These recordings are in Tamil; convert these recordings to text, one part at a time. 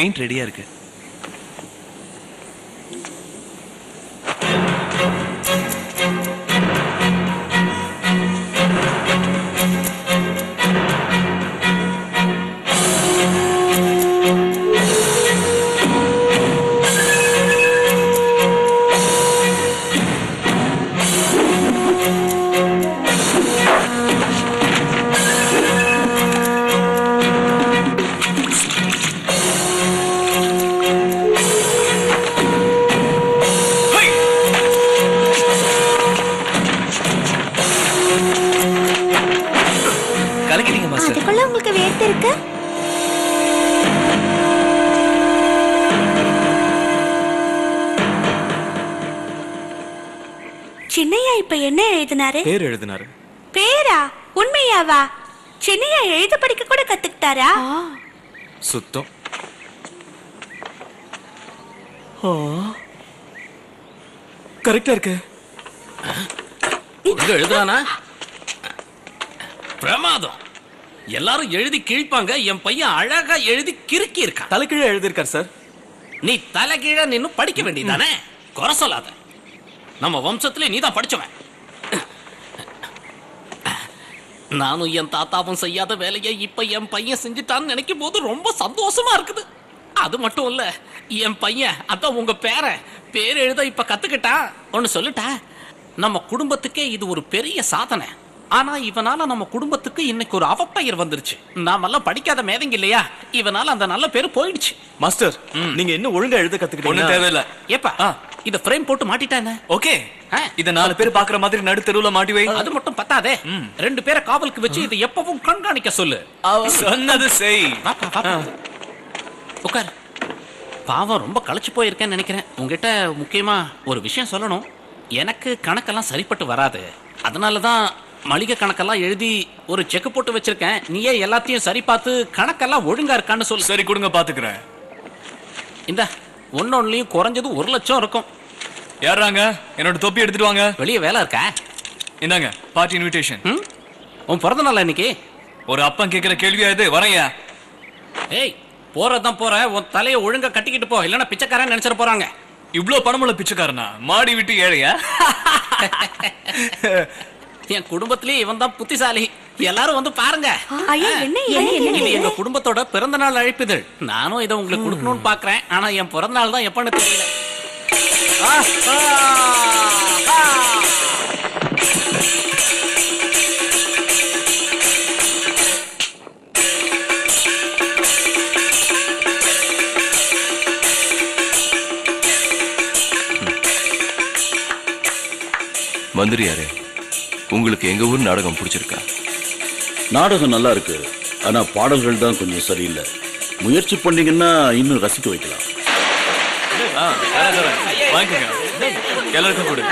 பெயிண்ட் ரெடியா இருக்கு. சின்னையா இப்ப என்ன எழுதினாரு? பேர் எழுதினாரு. பேரா? உண்மையாவா? சின்னையா எழுத படிக்க கூட கத்துக்கிட்டாரா? சுத்தம். கரெக்டா இருக்கு. எழுதுறானா? பிரமாதம். எல்லாரும் எழுதி கிழிப்பாங்க, என் பையன் அழகா எழுதி கிறுக்கி இருக்கான். தலைகீழ எழுதிருக்கார் சார். நீ தலைகீழ நின்னு படிக்க வேண்டியதானே? குறை சொல்லாத. நம்ம வம்சத்திலே நீதான் படிச்சவன். நானும் என் தாத்தாவும் செய்யாத வேலையை இப்ப என் பையன் செஞ்சுட்டான்னு நினைக்கும் போது ரொம்ப சந்தோஷமா இருக்குது. அது மட்டும் இல்ல, என் பையன் அதான் உங்க பேர் எழுத இப்ப கத்துக்கிட்டான். ஒன்னு சொல்லிட்டா, நம்ம குடும்பத்துக்கே இது ஒரு பெரிய சாதனை. ஆனா இவனால நம்ம குடும்பத்துக்கு இன்னைக்கு ஒரு அவப்பெயர் வந்துருச்சு. நாமெல்லாம் படிக்காத மேதங்க இல்லையா, இவனால அந்த நல்ல பேரு போயிடுச்சு. மாஸ்டர், நீங்க இன்னும் ஒழுங்கா எழுத கத்துக்கிட்டீங்க. ஒண்ணும் தேவையில்ல. ஏப்பா இத ஃப்ரேம் போட்டு மாட்டிட்டானே. ஓகே, இத 4 பேர் பாக்குற மாதிரி நடு தெருவுல மாட்டி வை. அது மட்டும் பத்தாதே, 2 பேரை காவலுக்கு வச்சு இதை எப்பவும் கண்காணிக்க சொல்லு. சொன்னது செய். உட்கார். பாவம் ரொம்ப களைச்சு போயிருக்கேன்னு நினைக்கிறேன். உங்ககிட்ட முக்கியமா ஒரு விஷயம் சொல்லணும். எனக்கு கணக்கெல்லாம் சரிப்பட்டு வராது. அதனாலதான் மளிகை கணக்கெல்லாம் எழுதி ஒரு செக் போட்டு வச்சிருக்கேன். நீயே எல்லாத்தையும் சரி பார்த்து கணக்கெல்லாம் ஒழுங்கா இருக்கான்னு சொல்லு. சரி கொடுங்க, பாத்துக்கிறேன். இந்த ஒன்னொன்னுலயும் குறைஞ்சது 1 லட்சம் இருக்கும். யாராங்க? என்னோட தொப்பி எடுத்துட்டு வாங்க. வெளியே வேலை இருக்கா? இந்தாங்க பார்ட்டி இன்விடேஷன். உன் பிறந்த நாள் இன்னைக்கு. ஒரு அப்பன் கேட்கிற கேள்வியா இது? வரையா? ஏய், போறதான் போற, உன் தலையை ஒழுங்கா கட்டிக்கிட்டு போ, இல்லைன்னா பிச்சைக்காரன் நினைச்சிட போறாங்க. இவ்வளவு பணமுள்ள பிச்சைக்காரனா? மாடி விட்டு ஏழையா? என் குடும்பத்திலேயே இவன் தான் புத்திசாலி. எல்லாரும் வந்து பாருங்க. இது எங்க குடும்பத்தோட பிறந்த நாள் அழைப்பிதழ். நானும் இதை உங்களுக்கு கொடுக்கணும்னு பாக்குறேன். ஆனா என் பிறந்த நாள் தான் எப்பன்னு தெரியல. மந்திரியாரே, உங்களுக்கு எங்க ஊர் நாடகம் பிடிச்சிருக்கா? நாடகம் நல்லா இருக்கு, ஆனா பாடல்கள் தான் கொஞ்சம் சரியில்லை. முயற்சி பண்ணீங்கன்னா இன்னும் ரசிக்க வைக்கலாம். எல்லாருக்கும் கொடு.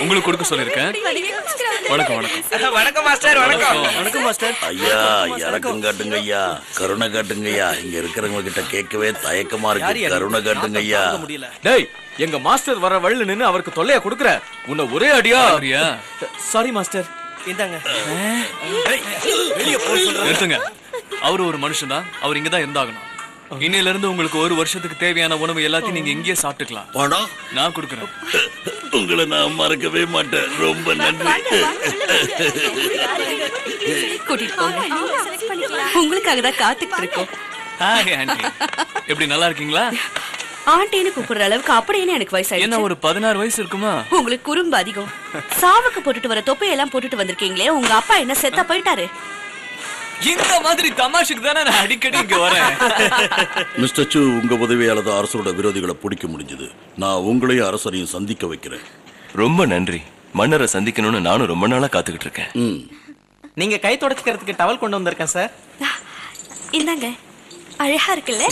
உங்களுக்கு கொடுக்க சொல்லிருக்கேன். வணக்கம். வணக்கம் வணக்கம் மாஸ்டர். வணக்கம் வணக்கம் மாஸ்டர். ஐயா, இறக்கம் காட்டுங்க ஐயா, கருணை காட்டுங்க ஐயா. இங்க இருக்கிறவங்க கிட்ட கேட்கவே தயக்கமா இருக்கு. கருணை காட்டுங்க ஐயா. டேய், எங்க மாஸ்டர் வர வழியில நின்னு அவருக்கு தொல்லையா கொடுக்குற. உன்னை ஒரே அடியா. Sorry master. இந்தாங்க. நிறுத்துங்க. அவரு ஒரு மனுஷன் தான். அவர் இங்கதான் இருந்தாகணும். இன்னையில இருந்து உங்களுக்கு 1 வருஷத்துக்கு தேவையான உணவு எல்லாத்தையும் நீங்க இங்கேயே சாப்பிட்டுக்கலாம். பணம் நான் கொடுக்குறேன். உங்களை நான் மறக்கவே மாட்டேன். ரொம்ப நன்றி. உங்களுக்காக தான் காத்துக்கிட்டு இருக்கோம். ஹாய் ஆண்டி, எப்படி நல்லா இருக்கீங்களா? ஆண்டின்னு கூப்பிடுற அளவுக்கு அப்படின்னு எனக்கு வயசாயிடுச்சு. என்ன ஒரு 16 வயசு இருக்குமா? உங்களுக்கு குறும்பு அதிகம். சாவுக்கு போட்டுட்டு வர தொப்பையெல்லாம் போட்டுட்டு வந்திருக்கீங்களே, உங்க அப்பா என்ன செத்தா போயிட்டாரு? இந்த மாதிரி தமாஷுக்கு தானே நான் அடிக்கடி இங்க வரேன். மிஸ்டர் சு, உங்க உதவியால தான் அரசோட விரோதிகளை பிடிக்க முடிஞ்சது. நான் உங்களையும் அரசரையும் சந்திக்க வைக்கிறேன். ரொம்ப நன்றி. மன்னரை சந்திக்கணும்னு நானும் ரொம்ப நாளா காத்துக்கிட்டு இருக்கேன். நீங்க கை தொடச்சிக்கிறதுக்கு டவல் கொண்டு வந்திருக்கேன் சார். இந்தாங்க, அழகா இருக்குல்ல?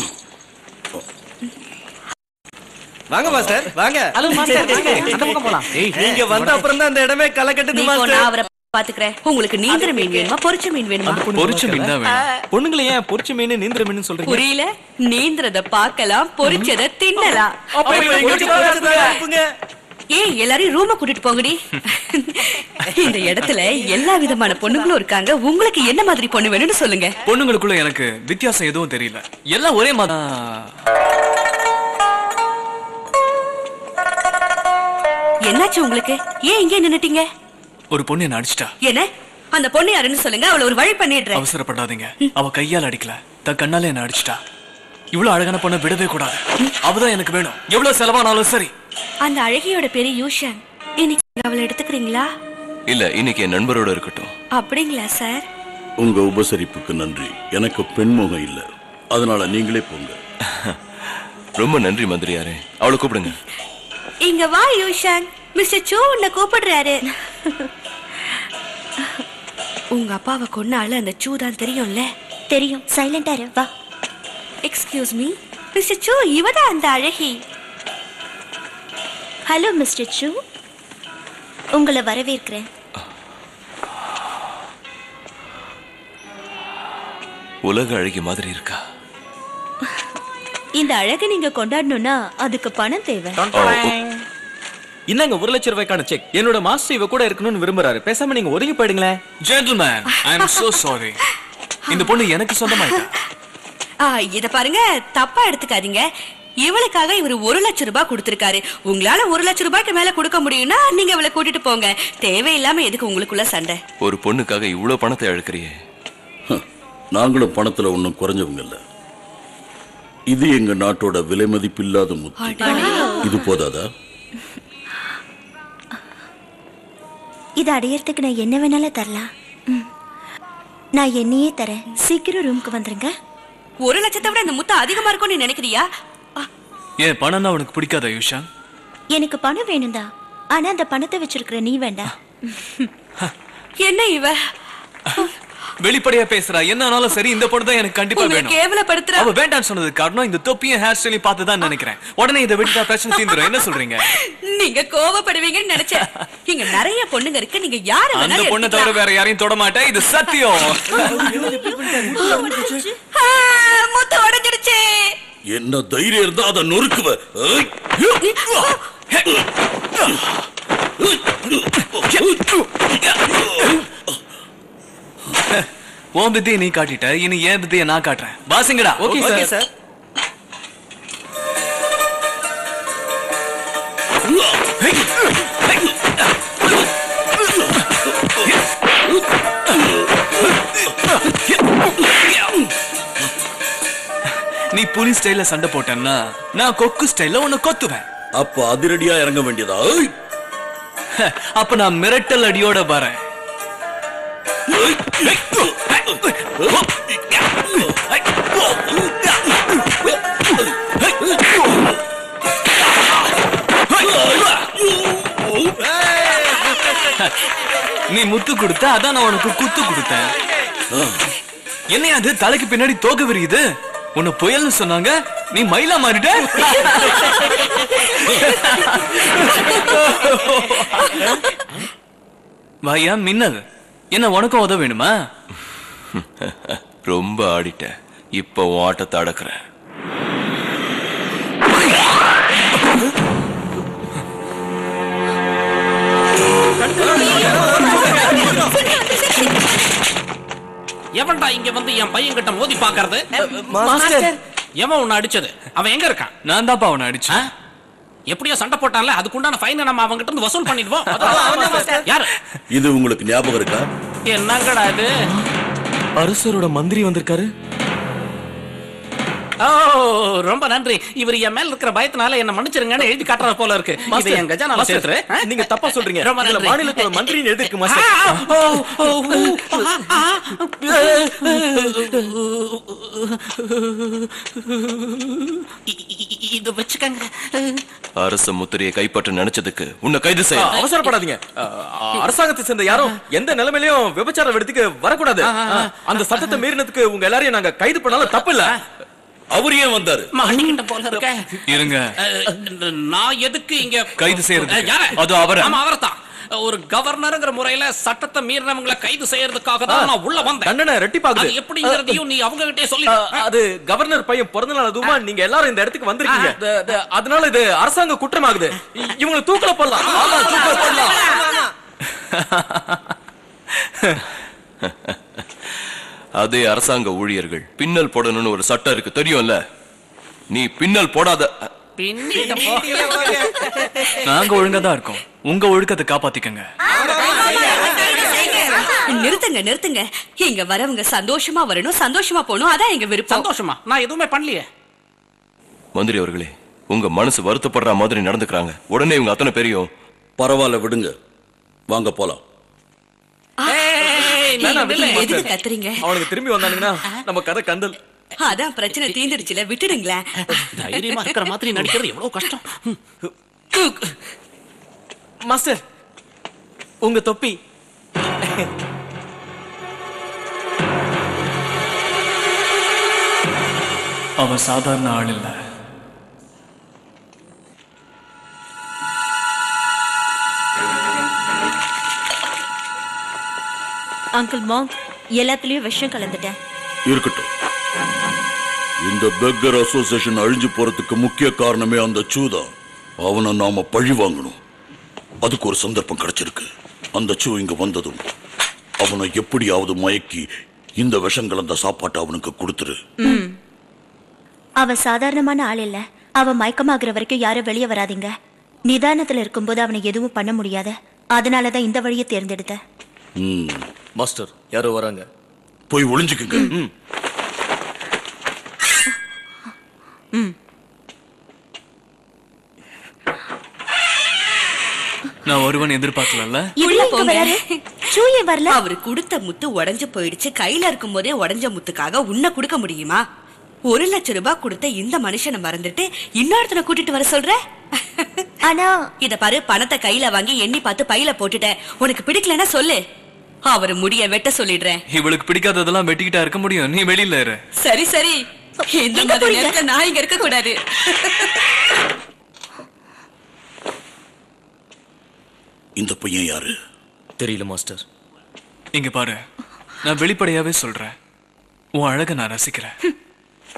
வாங்க மாஸ்டர், வாங்க. ஹலோ மாஸ்டர், அந்த பக்கம் போலாம். நீங்க வந்த அப்புறம் தான் அந்த இடமே கலக்கட்டுது மாஸ்டர். நான் அவரை பாத்துக்கிறேன். உங்களுக்கு நீந்திர மீன் வேணுமா, பொரிச்ச மீன் வேணுமா? பொரிச்ச மீன் தான் வேணும். பொண்ணுங்களை ஏன் பொரிச்ச மீன் நீந்திர மீன் சொல்றீங்க? புரியல. நீந்திரத பார்க்கலாம், பொரிச்சத தின்னலாம். ஏய் எல்லாரையும் ரூம கூட்டிட்டு போங்கடி. இந்த இடத்துல எல்லா விதமான பொண்ணுங்களும் இருக்காங்க. உங்களுக்கு என்ன மாதிரி பொண்ணு வேணும்னு சொல்லுங்க. பொண்ணுங்களுக்குள்ள எனக்கு வித்தியாசம் எதுவும் தெரியல, எல்லாம் ஒரே மாதிரி. என்னாச்சு உங்களுக்கு? ஏன் இங்கே நின்னுட்டீங்க? ஒரு பொண்ணு என்ன அடிச்சிட்டா. என்ன? அந்த பொண்ணு யாருன்னு சொல்லுங்க, அவளை ஒரு வழி பண்ணிடுறேன். அவசரப்படாதீங்க, அவ கையால் அடிக்கல, தன் கண்ணால என்ன அடிச்சிட்டா. இவ்வளவு அழகான பொண்ணை விடவே கூடாது. அவதான் எனக்கு வேணும், எவ்வளவு செலவானாலும் சரி. அந்த அழகியோட பேரு யூஷன். இன்னைக்கு அவளை எடுத்துக்கிறீங்களா? இல்ல, இன்னைக்கு என் நண்பரோட இருக்கட்டும். அப்படிங்களா சார்? உங்க உபசரிப்புக்கு நன்றி. எனக்கு பெண்முகம் இல்ல, அதனால நீங்களே போங்க. ரொம்ப நன்றி மந்திரியாரே. அவளை கூப்பிடுங்க. இங்க வா யூஷன், மிஸ்டர் சூ உன்னை கூப்பிடுறாரு. உங்க அப்பாவை கொன்னால அந்த சூ தான் தெரியும்ல? தெரியும், சைலண்டா இரு. வா. எக்ஸ்கியூஸ் மீ மிஸ்டர் சூ, இவதான் அந்த அழகி. ஹலோ மிஸ்டர் சூ, உங்களை வரவேற்கிறேன். உலக அழகி மாதிரி இருக்கா. இந்த அழகை நீங்க கொண்டாடணும்னா அதுக்கு பணம் தேவை. என்னங்க 1 லட்சம் ரூபாய்க்கான செக்? என்னோட மாஸ்டர் இவ கூட இருக்கணும்னு விரும்புறாரு. பேசாம நீங்க ஒதுங்கி போயிடுங்களேன். Gentlemen, I am so sorry. இந்த பொண்ணு எனக்கு சொந்தமாயிட்டா. இத பாருங்க, தப்பா எடுத்துக்காதீங்க. இவளுக்காக இவர் 1 லட்சம் ரூபாய் கொடுத்திருக்காரு. உங்களால 1 லட்சம் ரூபாய்க்கு மேல கொடுக்க முடியும்னா நீங்க இவளை கூட்டிட்டு போங்க. தேவையில்லாம எதுக்கு உங்களுக்குள்ள சண்டை? ஒரு பொண்ணுக்காக இவ்வளவு பணத்தை அழுக்கிறியே. நாங்களும் பணத்துல ஒன்னும் குறைஞ்சவங்க இல்ல. இது எங்க நாட்டோட விலை மதிப்பில்லாத முத்து. இது போதாதா? இது அடையறதுக்கு நான் என்ன வேணாலும் தரலாம். நான் என்னையே தரேன். சீக்கிரம் ரூமுக்கு வந்துருங்க. 1 லட்சத்தை விட இந்த முத்து அதிகமா இருக்கும் நீ நினைக்கிறியா? ஏன் பணம்னா உனக்கு பிடிக்காதா யூஷா? எனக்கு பணம் வேணும்டா, ஆனா அந்த பணத்தை வச்சிருக்கிற நீ வேண்டாம். என்ன இவ வெளிப்படையா பேசுறா. என்ன ஆனாலும் சரி, இந்த பொண்ணு தான் எனக்கு கண்டிப்பா வேணும். கேவலப்படுத்துறா. அவ வேண்டாம்னு சொன்னது காரணம் இந்த தொப்பியும் ஹேர் ஸ்டைலையும் பார்த்து தான் நினைக்கிறேன். உடனே இதை விட்டுட்டா பிரச்சனை தீந்துரும். என்ன சொல்றீங்க? நீங்க கோவப்படுவீங்கன்னு நினைச்சேன். இங்க நிறைய பொண்ணுங்க இருக்கு, நீங்க யார அந்த வேணாலும் பொண்ணை தவிர வேற யாரையும் தொட மாட்டேன், இது சத்தியம். முத்து உடைஞ்சிடுச்சு. என்ன தைரியம் இருந்தா அதை நொறுக்குவ. உன் வித்தியை நீ காட்டிட்ட, இனி ஏன் வித்தியை நான் காட்டுறேன். பாசிங்கடா. Okay sir. நீ புலி ஸ்டைல்ல சண்டை போட்டேன்னா நான் கொக்கு ஸ்டைல்ல உன்னை கொத்துவேன். அப்ப அதிரடியா இறங்க வேண்டியதா? அப்ப நான் மிரட்டல் அடியோட வரேன். நீ முத்து கொடுத்த, அதான் நான் உனக்கு குத்து கொடுத்தேன். என்னையா அது தலைக்கு பின்னாடி தோக்க விரியுது? உன்னை புயல்னு சொன்னாங்க, நீ மயிலா மாறிட்ட. வாயா மின்னல், என்ன உனக்கும் உதவ வேணுமா? ரொம்ப ஆடிட்ட, இப்ப உன் ஆட்டத்தை அடக்குறேன். எவன்டா இங்க வந்து என் பையன் கிட்ட மோதி பாக்குறது? மாஸ்டர், எவன் உன்னை அடிச்சது? அவன் எங்க இருக்கான்? நான் தான்ப்பா அவனை அடிச்சேன். எப்படியோ சண்டை போட்டான்ல, அதுக்குண்டான ஃபைனை நம்ம அவங்க கிட்ட இருந்து வசூல் பண்ணிடுவோம். யாரு இது உங்களுக்கு ஞாபகம் இருக்கா? என்னங்கடா இது? அரசரோட மந்திரி வந்திருக்காரு. ஓ, ரொம்ப நன்றி. இவர் என் மேல இருக்கிற பயத்தினால என்ன மன்னிச்சிருங்கன்னு எழுதி காட்டுறது போல இருக்கு. இது என் கஜானால சேர்த்துரு. நீங்க தப்பா சொல்றீங்க. ரொம்ப நன்றி. மாநிலத்தோட மந்திரின்னு எழுதிருக்கு மாஸ்டர். இது வச்சுக்கங்க. அரச முத்திரையை கைப்பற்ற நினைச்சதுக்கு உன்னை கைது செய்ய. அவசரப்படாதீங்க. அரசாங்கத்தை சேர்ந்த யாரும் எந்த நிலைமையிலும் விபச்சார வெடித்துக்கு வரக்கூடாது. அந்த சட்டத்தை மீறினதுக்கு உங்க எல்லாரையும் நாங்க கைது பண்ணாலும் தப்பு இல்ல. அவர் ஏன் வந்தாரு? மாட்டிக்கிட்ட போல இருக்க. இருங்க, நான் எதுக்கு இங்க கைது செய்யறது? யார? அது அவரை. ஆமா, அவரைத்தான். ஒரு கவர்னர்ங்கிற முறையில சட்டத்தை மீறினவங்களை கைது செய்யறதுக்காக தான் நான் உள்ள வந்தேன். தண்டனை ரெட்டிப்பாகுது. அது எப்படிங்கிறதையும் நீ அவங்க கிட்டே சொல்லி. அது கவர்னர் பையன் பிறந்த நாள் அதுவுமா நீங்க எல்லாரும் இந்த இடத்துக்கு வந்திருக்கீங்க. அதனால இது அரசாங்க குற்றமாகுது. இவங்களை தூக்கல போடலாம். ஆமா, தூக்கல போடலாம். அதே அரசாங்க ஊழியர்கள் பின்னல் போடணும்னு ஒரு சட்டம் இருக்கு, தெரியும்ல? நீ பின்னல் போடாத. நாங்க ஒழுங்கா தான் இருக்கோம். உங்க ஒழுக்கத்தை காப்பாத்திக்கங்க. நிறுத்துங்க நிறுத்துங்க. இங்க வரவங்க சந்தோஷமா வரணும், சந்தோஷமா போகணும். அதான் எங்க விருப்பம். சந்தோஷமா? நான் எதுவுமே பண்ணலையே. மந்திரி அவர்களே, உங்க மனசு வருத்தப்படுற மாதிரி நடந்துக்கிறாங்க. உடனே இவங்க அத்தனை பேரையும் பரவாயில்ல, விடுங்க. வாங்க போலாம். எதுக்கு கத்துறீங்க? அவனுக்கு திரும்பி வந்தானுங்கன்னா நம்ம கதை கந்தல். அதான் பிரச்சனை தீந்துடுச்சுல, விட்டுடுங்களேன். தைரியமா இருக்கிற மாதிரி நடிக்கிறது எவ்வளவு கஷ்டம். மாஸ்டர், உங்க தொப்பி. அவன் சாதாரண ஆள் இல்ல. அங்கிள் மாங்க், எல்லாத்துலயும் விஷம் கலந்துட்டேன். இருக்கட்டும். இந்த பெக்கர் அசோசியேஷன் அழிஞ்சு போறதுக்கு முக்கிய காரணமே அந்த சூதா. அவனை நாம பழி வாங்கணும். அதுக்கு ஒரு சந்தர்ப்பம் கிடைச்சிருக்கு. அந்த சூ இங்க வந்ததும் அவனை எப்படியாவது மயக்கி இந்த விஷம் கலந்த சாப்பாட்டை அவனுக்கு கொடுத்துரு. அவன் சாதாரணமான ஆள் இல்ல. அவன் மயக்கமாகிற வரைக்கும் யாரும் வெளியே வராதீங்க. நிதானத்துல இருக்கும்போது அவனை எதுவும் பண்ண முடியாது. அதனாலதான் இந்த வழியை தேர்ந்தெடுத்தேன். மாஸ்டர், யாரோ வராங்க. போய் ஒளிஞ்சுக்குங்க. நான் ஒருவன் எதிர்பார்க்கல. அவரு கொடுத்த முத்து உடைஞ்சு போயிடுச்சு. கையில இருக்கும் போதே உடைஞ்ச முத்துக்காக உன்னை கொடுக்க முடியுமா? 1 லட்சம் ரூபாய் கொடுத்த இந்த மனுஷனை மறந்துட்டு இன்னொருத்தனை கூட்டிட்டு வர சொல்ற? ஆனா இத பாரு, பணத்தை கையில வாங்கி எண்ணி பார்த்து பையில போட்டுட்ட. உனக்கு பிடிக்கலன்னா சொல்லு, அவரு முடிய வெட்ட சொல்லிடுறேன். இவளுக்கு பிடிக்காததெல்லாம் வெட்டிக்கிட்டா இருக்க முடியும். நீ வெளியில இரு. சரி சரி, இந்த மாதிரி நேரத்துல நான் இங்க இருக்க கூடாது. இந்த பையன் யாரு? தெரியல மாஸ்டர். இங்க பாரு, நான் வெளிப்படையாவே சொல்றேன். உன் அழக நான் ரசிக்கிறேன்.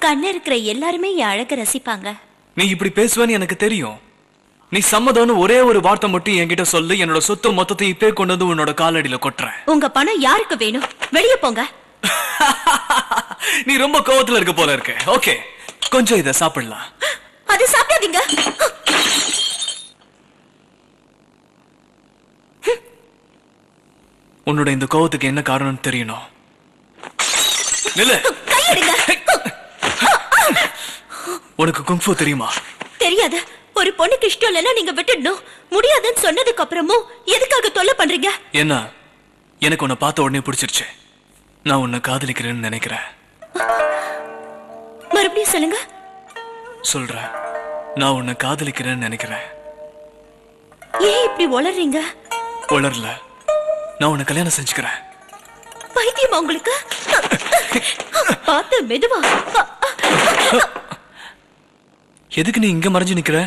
கண்ணு இருக்கிற எல்லாருமே என் அழக ரசிப்பாங்க. நீ இப்படி பேசுவேன்னு எனக்கு தெரியும். நீ சம்மதம்னு ஒரே ஒரு வார்த்தை மட்டும் என்கிட்ட சொல்லு. என்னோட சொத்து மொத்தத்தை இப்பே கொண்டு வந்து உன்னோட காலடியில கொட்டுறேன். உங்க பணம் யாருக்கு வேணும்? வெளியே போங்க. நீ ரொம்ப கோவத்துல இருக்க போல இருக்க. ஓகே, கொஞ்சம் இத சாப்பிடலாம். அது சாப்பிடாதீங்க. உன்னோட இந்த கோவத்துக்கு என்ன காரணம்னு தெரியணும். நில்லு. உனக்கு குங்ஃபூ தெரியுமா? தெரியாது. ஒரு பொண்ணுக்கு இஷ்டம் இல்லைன்னா நீங்க விட்டுடணும். முடியாதுன்னு சொன்னதுக்கு அப்புறமும் எதுக்காக தொல்லை பண்றீங்க? என்ன, எனக்கு உன்னை பார்த்த உடனே பிடிச்சிருச்சு. நான் உன்னை காதலிக்கிறேன்னு நினைக்கிறேன். மறுபடியும் சொல்லுங்க. சொல்றேன், நான் உன்னை காதலிக்கிறேன்னு நினைக்கிறேன். ஏன் இப்படி உளறீங்க? உளரல, நான் உன்னை கல்யாணம் செஞ்சுக்கிறேன். பைத்தியமா உங்களுக்கு? பார்த்து மெதுவா. எதுக்கு நீ இங்க மறைஞ்சு நிக்கிற?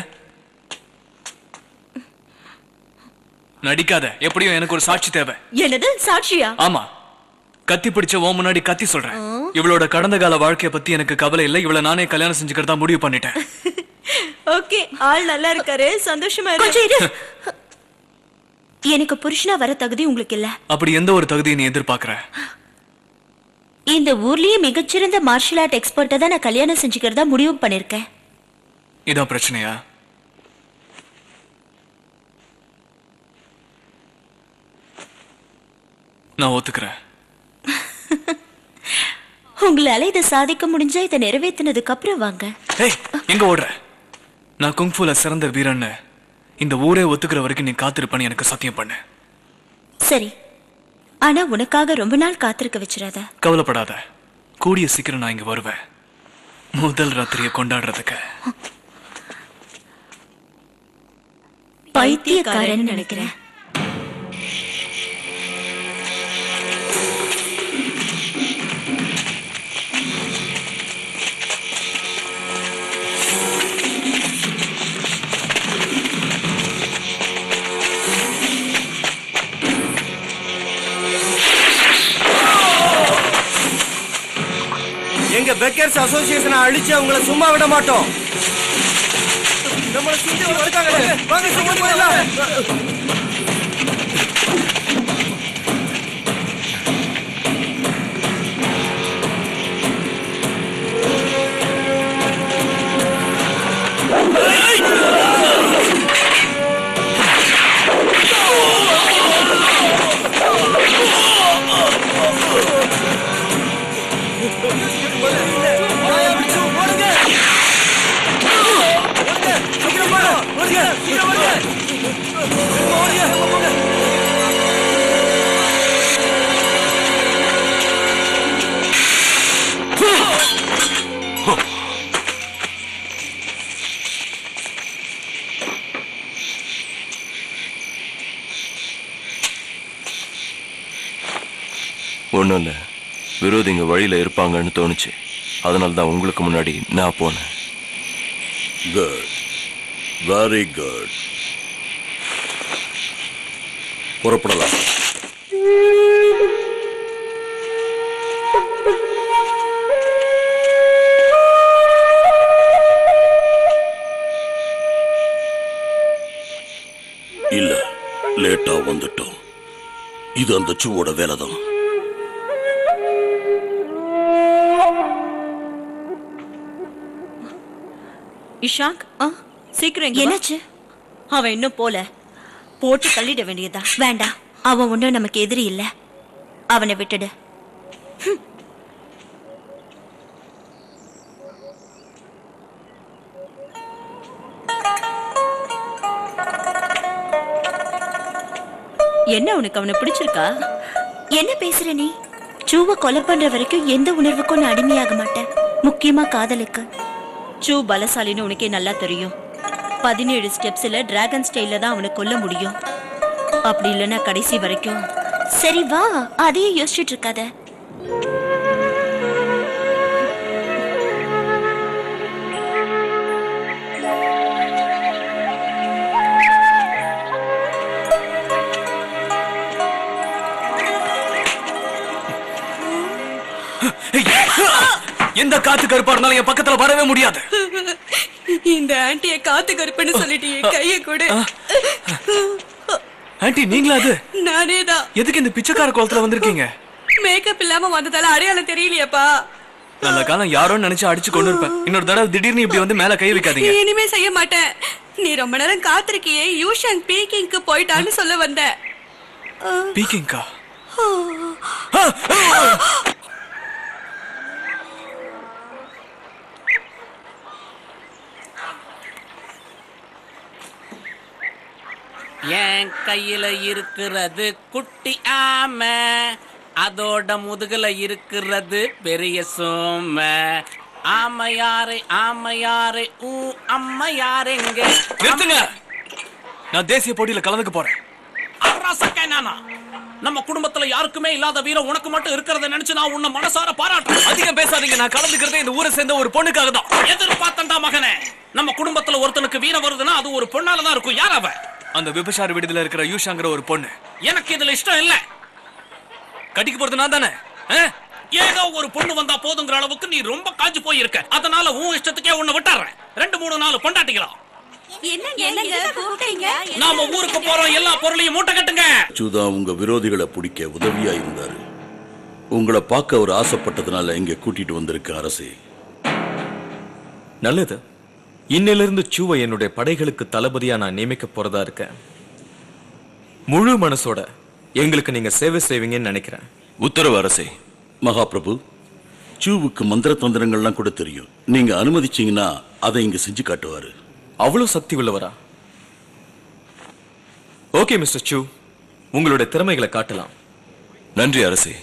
நடிக்காத. எப்படியும் எனக்கு ஒரு சாட்சி தேவை. என்னது சாட்சியா? ஆமா, கத்தி பிடிச்ச ஓ முன்னாடி கத்தி சொல்றேன். இவளோட கடந்த கால வாழ்க்கைய பத்தி எனக்கு கவலை இல்லை. இவளை நானே கல்யாணம் செஞ்சுக்கிறதா முடிவு பண்ணிட்டேன். ஓகே, ஆள் நல்லா இருக்காரு, சந்தோஷமா இருக்கு. எனக்கு புருஷனா வர தகுதி உங்களுக்கு இல்ல. அப்படி எந்த ஒரு தகுதியை நீ எதிர்பார்க்கற? இந்த ஊர்லயே மிகச்சிறந்த மார்ஷல் ஆர்ட் எக்ஸ்பர்ட்டை தான் நான் கல்யாணம் செஞ்சுக்கிறதா முடிவு பண்ணிருக்கேன். இதான் பிரச்சனையா? நான் ஒத்துக்கிறேன். உங்களால இதை சாதிக்க முடிஞ்சா இதை நிறைவேற்றினதுக்கு அப்புறம் வாங்க. எங்க ஓடுற? நான் குங்ஃபூல சிறந்த வீரன்னு இந்த ஊரே ஒத்துக்கிற வரைக்கும் நீ காத்திருப்பன்னு எனக்கு சத்தியம் பண்ணு. சரி, ஆனா உனக்காக ரொம்ப நாள் காத்திருக்க வச்சிடாத. கவலைப்படாத, கூடிய சீக்கிரம் நான் இங்க வருவேன். முதல் ராத்திரியை கொண்டாடுறதுக்கு. பைத்தியக்காரன்னு நினைக்கிறேன். பெக்கர்ஸ் அசோசியேஷனை அழிச்சு அவங்கள சும்மா விட மாட்டோம். நம்மள சுத்தி வந்துட்டாங்களே, வாங்க சும்மா போயிடலாம். ஒன்றும் இல்லை, விரோதிங்க வழியில் இருப்பாங்கன்னு தோணுச்சு. அதனால தான் உங்களுக்கு முன்னாடி நான் போனேன். Good, very good. புறப்படலாம். இல்ல, லேட்டா வந்துட்டோம். இது அந்த சூவோட வேலைதான். இஷாக், சீக்கிரம் என்னாச்சு? அவன் இன்னும் போல. போட்டு தள்ளிட வேண்டியதா? வேண்டாம், அவன் ஒன்றும் நமக்கு எதிரி இல்ல. அவனை விட்டுடு. என்ன உனக்கு அவனை பிடிச்சிருக்கா? என்ன பேசுற நீ? சூவை கொலை பண்ற வரைக்கும் எந்த உணர்வுக்கும் நான் அடிமையாக மாட்டேன், முக்கியமா காதலுக்கு. சூ பலசாலின்னு உனக்கே நல்லா தெரியும். 17 ஸ்டெப்ஸ்ல டிராகன் ஸ்டைல்ல தான் அவனை கொல்ல முடியும். அப்படி இல்லைன்னா கடைசி வரைக்கும். சரி வா, அதையே யோசிச்சுட்டு இருக்காத. எந்த காத்து கருப்பா இருந்தாலும் என் பக்கத்துல வரவே முடியாது. இந்த ஆன்ட்டிய காத்து கருப்புன்னு சொல்லிட்டு என் கைய கொடு. ஆன்ட்டி நீங்களா? அது நானேதான். எதுக்கு இந்த பிச்சைக்கார கோலத்துல வந்திருக்கீங்க? மேக்கப் இல்லாம வந்ததால அடையாளம் தெரியலையாப்பா. நல்ல காலம் யாரோன்னு நினைச்சு அடிச்சு கொண்டு இருப்பேன். இன்னொரு தடவை திடீர்னு இப்படி வந்து மேல கை வைக்காதீங்க. இனிமே செய்ய மாட்டேன். நீ ரொம்ப நேரம் காத்திருக்கியே, யூஷாங் பீக்கிங்க்கு போயிட்டான்னு சொல்ல வந்த. பீக்கிங்கா? என் கையில இருக்கிறது குட்டி ஆமை, அதோட முதுகுல இருக்கிறது பெரிய சோமை. ஆமையாரே ஆமையாரே ஊ அம்மையாரெங்க. நிறுத்துங்க, நான் தேசிய போட்டியில கலந்துக்க போறேன். நானா நம்ம குடும்பத்துல யாருக்குமே இல்லாத வீரம் உனக்கு மட்டும் இருக்கிறத நினைச்சு நான் உன்னை மனசார பாராட்டுறேன். அதிகம் பேசாதீங்க, நான் கலந்துக்கிறதே இந்த ஊரை சேர்ந்த ஒரு பொண்ணுக்காக தான். எதிர்பார்த்தண்டா மகனே, நம்ம குடும்பத்துல ஒருத்தனுக்கு வீரம் வருதுன்னா அது ஒரு பொண்ணால தான் இருக்கும். யார் அவ? அந்த விபச்சார விடுதல இருக்கிற யூஷாங்கிற ஒரு பொண்ணு. எனக்கு இதுல இஷ்டம் இல்ல. கட்டிக்கு போறது நான் தானே. ஏதோ ஒரு பொண்ணு வந்தா போதுங்கிற அளவுக்கு நீ ரொம்ப காஞ்சு போயிருக்க. அதனால உன் இஷ்டத்துக்கே உன்னை விட்டுறேன். 2 3 4 பொண்டாட்டிக்கலாம். நாம ஊருக்கு போறோம், எல்லா பொருளையும் மூட்டை கட்டுங்க. சூதா உங்க விரோதிகளை பிடிக்க உதவியா இருந்தாரு. உங்களை பார்க்க அவர் ஆசைப்பட்டதுனால இங்க கூட்டிட்டு வந்திருக்க அரசே. நல்லது. இன்னிலிருந்து சூவை என்னுடைய படைகளுக்கு தளபதியா நான் நியமிக்க போறதா இருக்கேன். முழு மனசோட எங்களுக்கு நீங்க சேவை செய்வீங்கன்னு நினைக்கிறேன். உத்தரவு அரசே. மகாபிரபு, சூவுக்கு மந்திர தந்திரங்கள்லாம் கூட தெரியும். நீங்க அனுமதிச்சீங்கன்னா அதை இங்க செஞ்சு காட்டுவாரு. அவ்வளவு சக்தி உள்ளவரா? ஓகே மிஸ்டர் சூ, உங்களுடைய திறமைகளை காட்டலாம். நன்றி அரசே.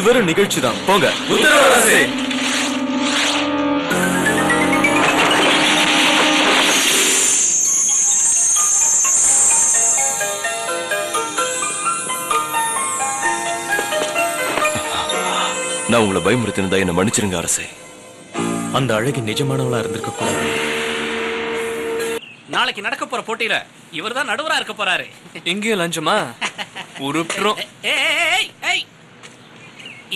வெறும் நிகழ்ச்சி தான். போங்க. நான் உங்களை பயமுறுத்தினதா என்ன மன்னிச்சிருங்க அரசே. அந்த அழகி நிஜமானவளா இருந்திருக்க கூடாது. நாளைக்கு நடக்க போற போட்டியில இவர்தான் நடுவரா இருக்க போறாரு. எங்கேயும் லஞ்சமா உருப்புறோம்.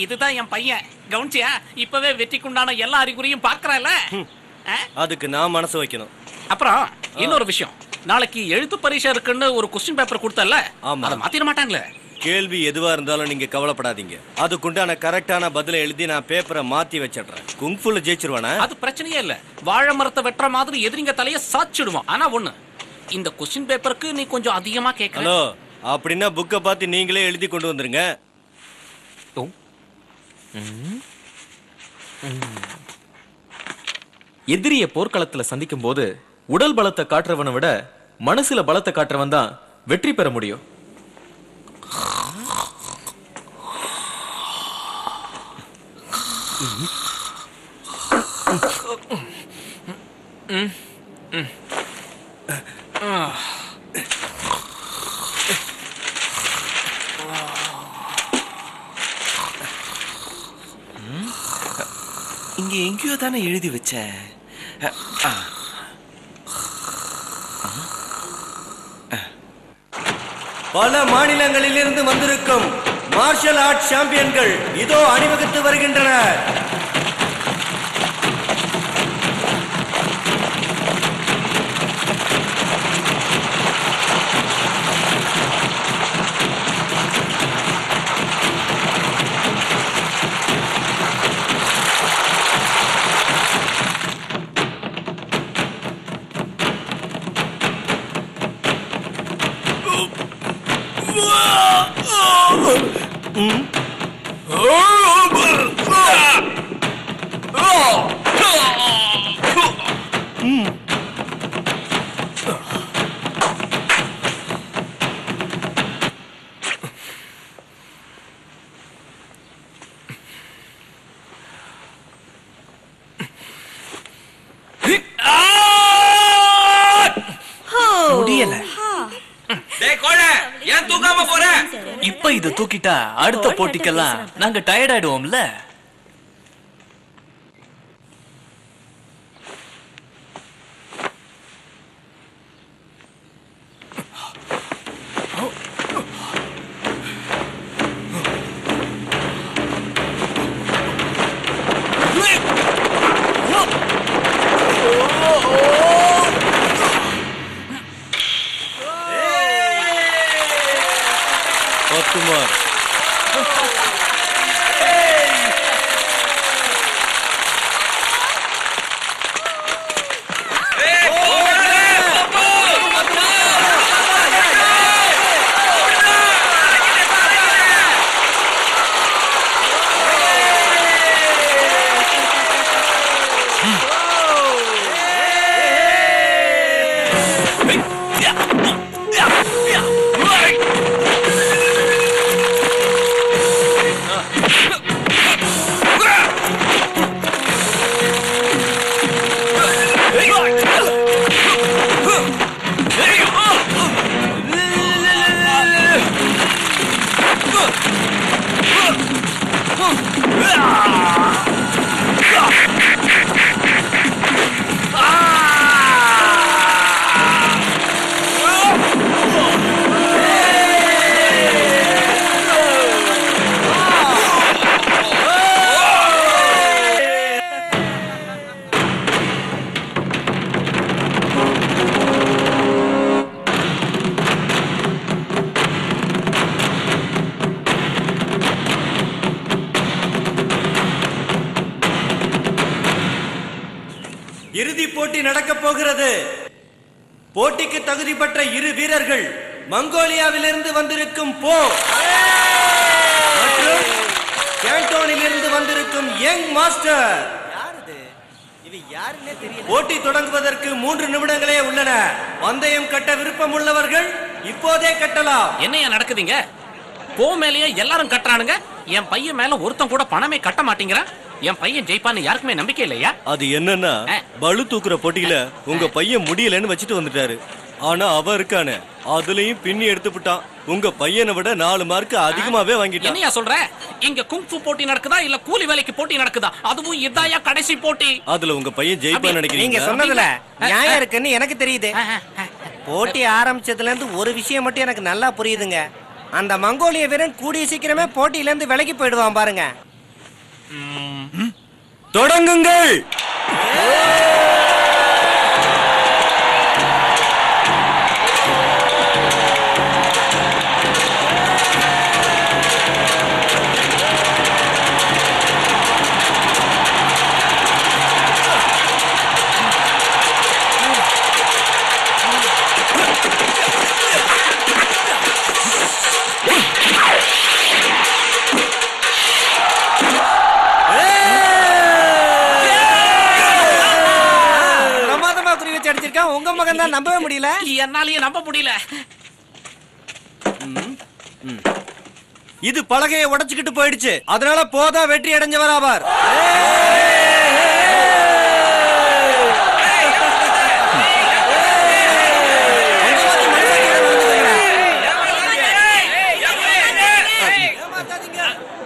இதுதான் என் பையன். கவுன்சியா இப்பவே வெற்றிக்குண்டான எல்லா அறிகுறியும் பாக்குறல. அதுக்கு நான் மனசு வைக்கணும். அப்புறம் இன்னொரு விஷயம், நாளைக்கு எழுத்து பரீட்சை இருக்குன்னு ஒரு கொஸ்டின் பேப்பர் கொடுத்தல, அதை மாத்திர மாட்டாங்களே? கேள்வி எதுவா இருந்தாலும் நீங்க கவலைப்படாதீங்க. அதுக்குண்டான கரெக்டான பதிலை எழுதி நான் பேப்பரை மாத்தி வச்சிடுறேன். குங்ஃபுல ஜெயிச்சிருவானா? அது பிரச்சனையே இல்ல. வாழை மரத்தை வெட்டுற மாதிரி எதிரிங்க தலைய சாச்சிடுவான். ஆனா ஒண்ணு, இந்த கொஸ்டின் பேப்பருக்கு நீ கொஞ்சம் அதிகமா கேட்கல. ஹலோ, அப்படின்னா புக்கை பார்த்து நீங்களே எழுதி கொண்டு வந்துருங்க. எதிரிய போர்க்களத்துல சந்திக்கும் போது உடல் பலத்தை காட்டுறவனை விட மனசுல பலத்தை காட்டுறவன் தான் வெற்றி பெற முடியும். இங்க எங்கேயோ தானே எழுதி வச்ச. பல மாநிலங்களிலிருந்து வந்திருக்கும் மார்ஷல் ஆர்ட் சாம்பியன்கள் இதோ அணிவகுத்து வருகின்றனர். முடியல. ஏன் தூக்காம போற? இப்ப இத தூக்கிட்டா அடுத்த போட்டிக்கெல்லாம் நாங்க டயர்ட் ஆயிடுவோம்ல. இறுதி போட்டி நடக்க போகிறது. போட்டிக்கு தகுதி பெற்ற இரு வீரர்கள் மங்கோலியாவிலிருந்து வந்திருக்கும் போ மற்றும் கேண்டோனிலிருந்து வந்திருக்கும் யங் மாஸ்டர். போட்டி தொடங்குவதற்கு 3 நிமிடங்களே உள்ளன. பந்தயம் கட்ட விருப்பம் உள்ளவர்கள் இப்போதே கட்டலாம். என்னையா நடக்குதுங்க? போ மேலேயே எல்லாரும் கட்டுறானுங்க. என் பையன் மேல ஒருத்தன் கூட பணமே கட்ட மாட்டேங்கிறான். என் பையன் ஜெயிப்பான்னு யாருக்குமே நம்பிக்கை இல்லையா? அது என்னன்னா பளு தூக்குற போட்டியில உங்க பையன் முடியலன்னு வச்சுட்டு வந்துட்டாரு. ஆனா அவ இருக்கானே அதுலயும் பின்னி எடுத்துட்டான். உங்க பையனை விட 4 மார்க் அதிகமாவே வாங்கிட்டான். என்னையா சொல்ற? இங்க குங்ஃபு போட்டி நடக்குதா இல்ல கூலி வேலைக்கு போட்டி நடக்குதா? அதுவும் இதாயா கடைசி போட்டி? அதுல உங்க பையன் ஜெயிப்பான்னு நினைக்கிறீங்க? நீங்க சொன்னதுல நியாயம் இருக்குன்னு எனக்கு தெரியுது. போட்டி ஆரம்பிச்சதுல இருந்து ஒரு விஷயம் மட்டும் எனக்கு நல்லா புரியுதுங்க. அந்த மங்கோலிய வீரன் கூடிய சீக்கிரமே போட்டியில இருந்து விலகி போயிடுவான் பாருங்க. தொடங்குங்கள். உங்க மகன் தான் நம்பவே முடியல. என்னாலயே நம்ப முடியல. இது பலகையை உடைச்சுக்கிட்டு போயிடுச்சு. அதனால போதா வெற்றி அடைஞ்சவர் ஆவார்.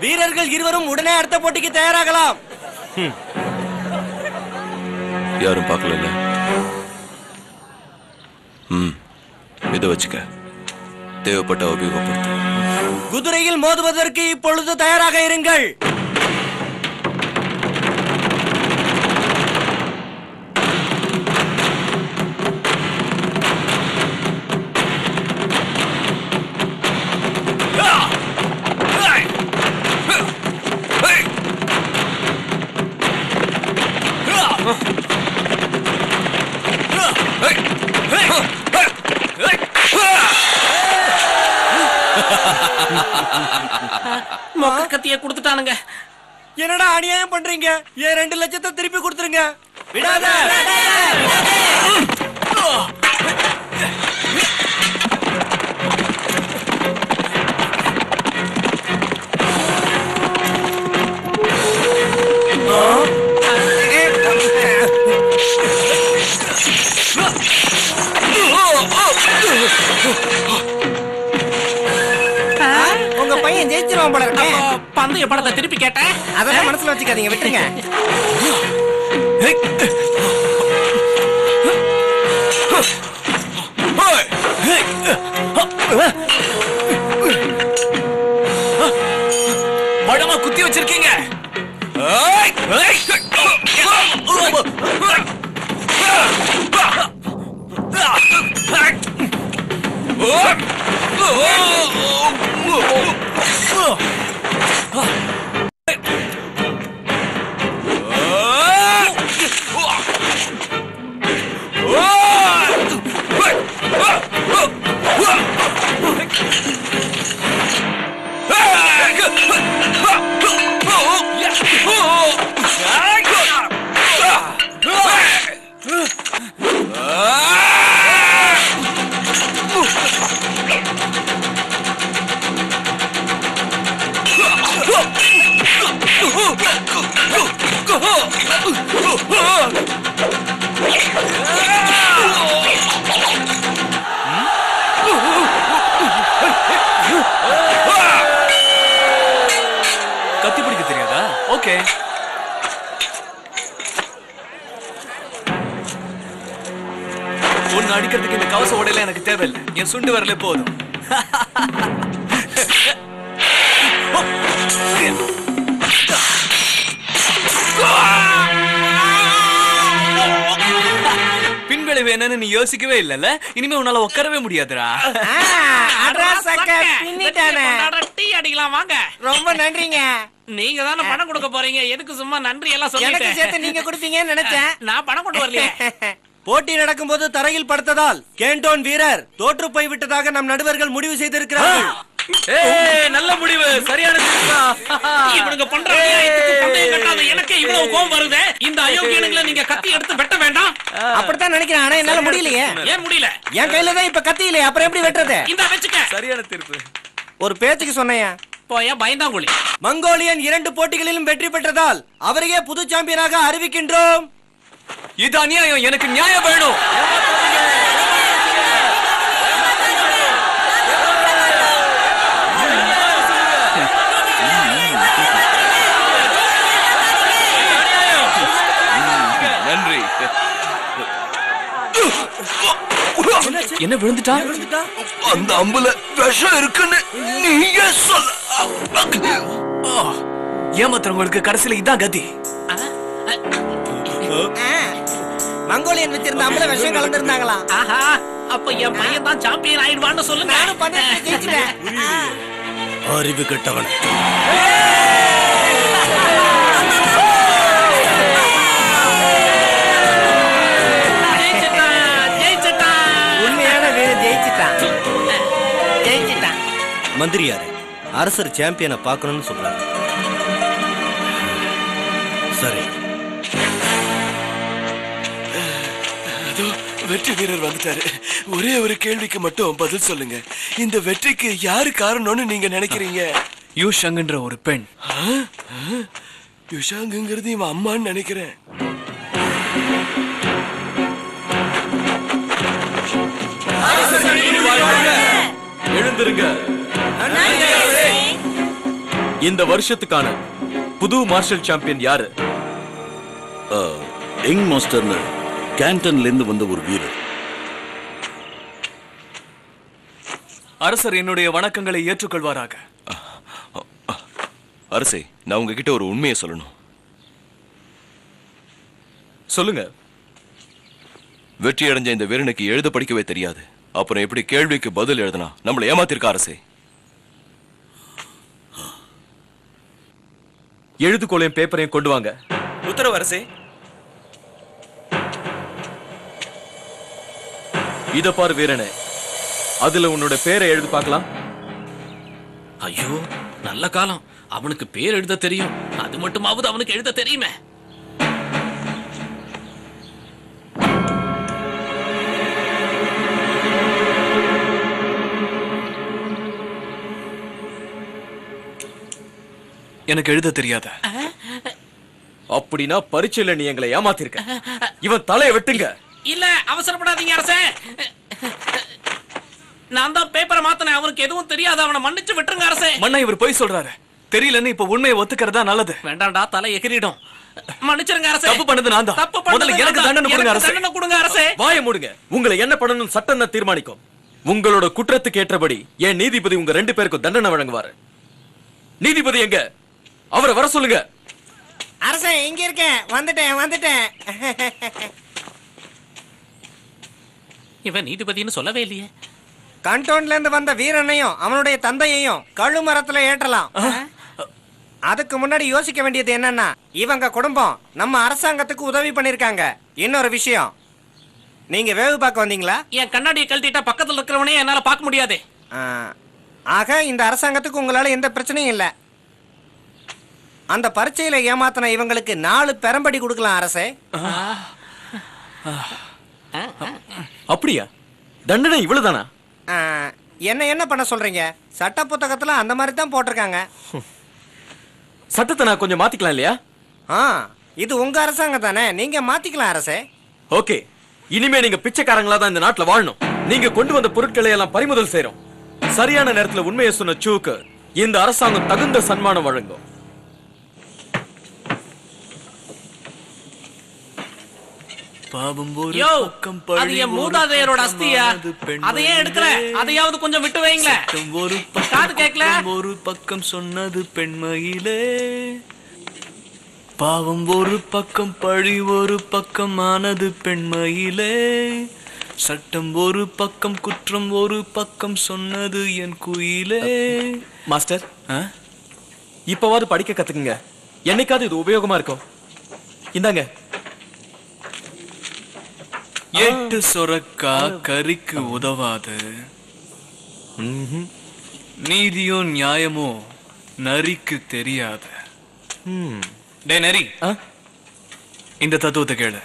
வீரர்கள் இருவரும் உடனே அடுத்த போட்டிக்கு தயாராகலாம். யாரும் பார்க்கல. இதை வச்சுக்க, தேவைப்பட்ட உபயோகப்படுத்து. குதிரையில் மோதுவதற்கு இப்பொழுது தயாராக இருங்கள். மொக்க கத்திய கொடுத்துட்டானுங்க. என்னடா அநியாயம் பண்றீங்க? என் 2 லட்சத்தை திருப்பி கொடுத்துருங்க. விடாத. உங்க பையன் ஜெயிச்சிருவான் போல இருக்கு. பந்தய படத்தை திருப்பி கேட்டேன். அதெல்லாம் மனசுல வச்சுக்காதீங்க, விட்டுருங்க. பழமா குத்தி வச்சிருக்கீங்க. கத்தி பிடிக்க தெரியாதா? ஓகே. ஒன்னு அடிக்கிறதுக்கு இந்த கவச உடையில எனக்கு தேவையில்லை. என் சுண்டு வரல போதும். பின்விளைவு என்னன்னு நீ யோசிக்கவே இல்லல்ல. இனிமே உன்னால உட்காரவே முடியாதுடா. டீ அடிக்கலாம் வாங்க. ரொம்ப நன்றிங்க. நீங்க தானே பணம் கொடுக்க போறீங்க. எதுக்கு சும்மா நன்றி எல்லாம் எனக்கு சொல்லிட்டேன். சேர்த்து நீங்க கொடுப்பீங்கன்னு நினைச்சேன். நான் பணம் கொண்டு வரலையே. போட்டி நடக்கும்போது தரையில் படுத்ததால் கேண்டோன் வீரர் தோற்று போய் விட்டதாக நம் நடுவர்கள் முடிவு செய்திருக்கிறார்கள். நல்ல முடிவு. சரியான இவனுங்க பண்ற பந்தயம் கட்டாத எனக்கே இவ்வளவு கோபம் வருது. இந்த அயோக்கியனுங்களை நீங்க கத்தி எடுத்து வெட்ட வேண்டாம். அப்படித்தான் நினைக்கிறேன். ஆனா என்னால முடியலையே. ஏன் முடியல? என் கையில தான் இப்ப கத்தி இல்லையே, அப்புறம் எப்படி வெட்டுறது? இந்த வெச்சுக்க. சரியான தீர்ப்பு. ஒரு பேச்சுக்கு சொன்னேன். போயா பயந்தாங்குழி. மங்கோலியன் 2 போட்டிகளிலும் வெற்றி பெற்றதால் அவரையே புது சாம்பியனாக அறிவிக்கின்றோம். இது அநியாயம், எனக்கு நியாயம் வேணும். நன்றி. என்ன விழுந்துட்டா? அந்த அம்புல விஷம் இருக்குன்னு நீயே சொல்ல. ஏமாத்துறவங்களுக்கு கடைசியில இதான் கதி. மங்கோலியன் வச்சிருந்த அம்பல விஷம் கலந்திருந்தாங்களா? ஆஹா, அப்ப என் பையன் தான் சாம்பியன் ஆயிடுவான்னு சொல்லுங்க. நானும் பந்தயத்துல ஜெயிச்சிட்டேன். அறிவு கெட்டவன. உண்மையான வீரன் ஜெயிச்சிட்டான். மந்திரியாரே, அரசர் சாம்பியனை பார்க்கணும்னு சொல்றாரு. சரி. வெற்றி வீரர் வந்துட்டாரு. ஒரே ஒரு கேள்விக்கு மட்டும் பதில் சொல்லுங்க. இந்த வெற்றிக்கு யாரு காரணம்னு நீங்க நினைக்கிறீங்க? யூஷங்ன்ற ஒரு பெண். யுஷாங்கிறது இவன் அம்மான்னு நினைக்கிறேன். எழுந்திருங்க. இந்த வருஷத்துக்கான புது மார்ஷல் சாம்பியன் யாரு? யங் மாஸ்டர்னு கேண்டன்ல இருந்து வந்த ஒரு வீரர். அரசர் என்னுடைய வணக்கங்களை ஏற்றுக்கொள்வாராக. அரசே, நான் உங்ககிட்ட ஒரு உண்மையை சொல்லணும். சொல்லுங்க. வெற்றி அடைஞ்ச இந்த வீரனுக்கு எழுத படிக்கவே தெரியாது. அப்புறம் எப்படி கேள்விக்கு பதில் எழுதுனா? நம்மளை ஏமாத்திருக்க அரசே. எழுதுகோளையும் பேப்பரையும் கொண்டு வாங்க. உத்தரவு அரசே. இத பாரு வீரனே, அதுல உன்னோட பேரை எழுதி பார்க்கலாம். ஐயோ, நல்ல காலம். அவனுக்கு பேர் எழுத தெரியும். அது மட்டுமாவது அவனுக்கு எழுத தெரியுமே. எனக்கு எழுத தெரியாத. அப்படின்னா பரீட்சையில நீ எங்களை ஏமாத்திருக்க. இவன் தலையை வெட்டுங்க. இல்ல, அவசரப்படாதீங்க அரசே. நான் தான் பேப்பரை மாத்தினேன். அவனுக்கு எதுவும் தெரியாது. அவனை மன்னிச்சு விட்டுருங்க அரசே. மண்ணா, இவர் போய் சொல்றாரு. தெரியலன்னு இப்ப உண்மையை ஒத்துக்கிறதா நல்லது. வேண்டாம்டா, தலை எகிரிடும். மன்னிச்சிருங்க அரசே. தப்பு பண்ணது நான் தான். தப்பு பண்ணது முதல்ல எனக்கு தண்டனை கொடுங்க அரசே. தண்டனை கொடுங்க அரசே. வாயை மூடுங்க. உங்களை என்ன பண்ணணும் சட்டம் தான் தீர்மானிக்கும். உங்களோட குற்றத்துக்கு ஏற்றபடி என் நீதிபதி உங்க 2 பேருக்கும் தண்டனை வழங்குவாரு. நீதிபதி எங்க? அவரை வர சொல்லுங்க. அரசே, இங்க இருக்கேன். வந்துட்டேன். இவன் நீதிபதினு சொல்லவே இல்லையே. கண்டோன்ல இருந்து வந்த வீரனையும் அவனுடைய தந்தையையும் கழுமரத்துல ஏற்றலாம். அதுக்கு முன்னாடி யோசிக்க வேண்டியது என்னன்னா, இவங்க குடும்பம் நம்ம அரசாங்கத்துக்கு உதவி பண்ணிருக்காங்க. இன்னொரு விஷயம், நீங்க வேவு பார்க்க வந்தீங்களா? என் கண்ணாடியை கழட்டிட்டா பக்கத்துல இருக்கிறவனே என்னால பார்க்க முடியாது. ஆக இந்த அரசாங்கத்துக்கு உங்களால எந்த பிரச்சனையும் இல்ல. அந்த பரீட்சையில ஏமாத்தின இவங்களுக்கு 4 பெரம்படி கொடுக்கலாம் அரசே. அப்படியா? தண்டனை இவ்வளவுதானா? என்ன பண்ண சொல்றீங்க? சட்ட புத்தகத்துல அந்த மாதிரி தான் போட்டிருக்காங்க. சட்டத்தை நான் கொஞ்சம் மாத்திக்கலாம் இல்லையா? இது உங்க அரசாங்கம் தானே, நீங்க மாத்திக்கலாம் அரசே. ஓகே, இனிமே நீங்க பிச்சைக்காரங்களா தான் இந்த நாட்டுல வாழணும். நீங்க கொண்டு வந்த பொருட்களை எல்லாம் பறிமுதல் செய்றோம். சரியான நேரத்துல உண்மையை சொன்ன சூக்கு இந்த அரசாங்கம் தகுந்த சன்மானம் வழங்கும். யோ, அது என் மூதாதையரோட அஸ்தியா? அதையே எடுக்கல. அதையாவது கொஞ்சம் விட்டு வைங்களேன். காது கேட்கல. ஒரு பக்கம் சொன்னது பெண்மையிலே, பாவம் ஒரு பக்கம் பழி ஒரு பக்கம் ஆனது பெண்மையிலே, சட்டம் ஒரு பக்கம் குற்றம் ஒரு பக்கம் சொன்னது என் குயிலே. மாஸ்டர், இப்பவாது படிக்க கத்துக்குங்க. என்னைக்காவது இது உபயோகமா இருக்கும். இந்தாங்க. 8 சொரக்கா கறிக்கு உதவாது, நீதியோ நியாயமோ நரிக்கு தெரியாது. டே நரி, இந்த தத்துவத்தை கேளு.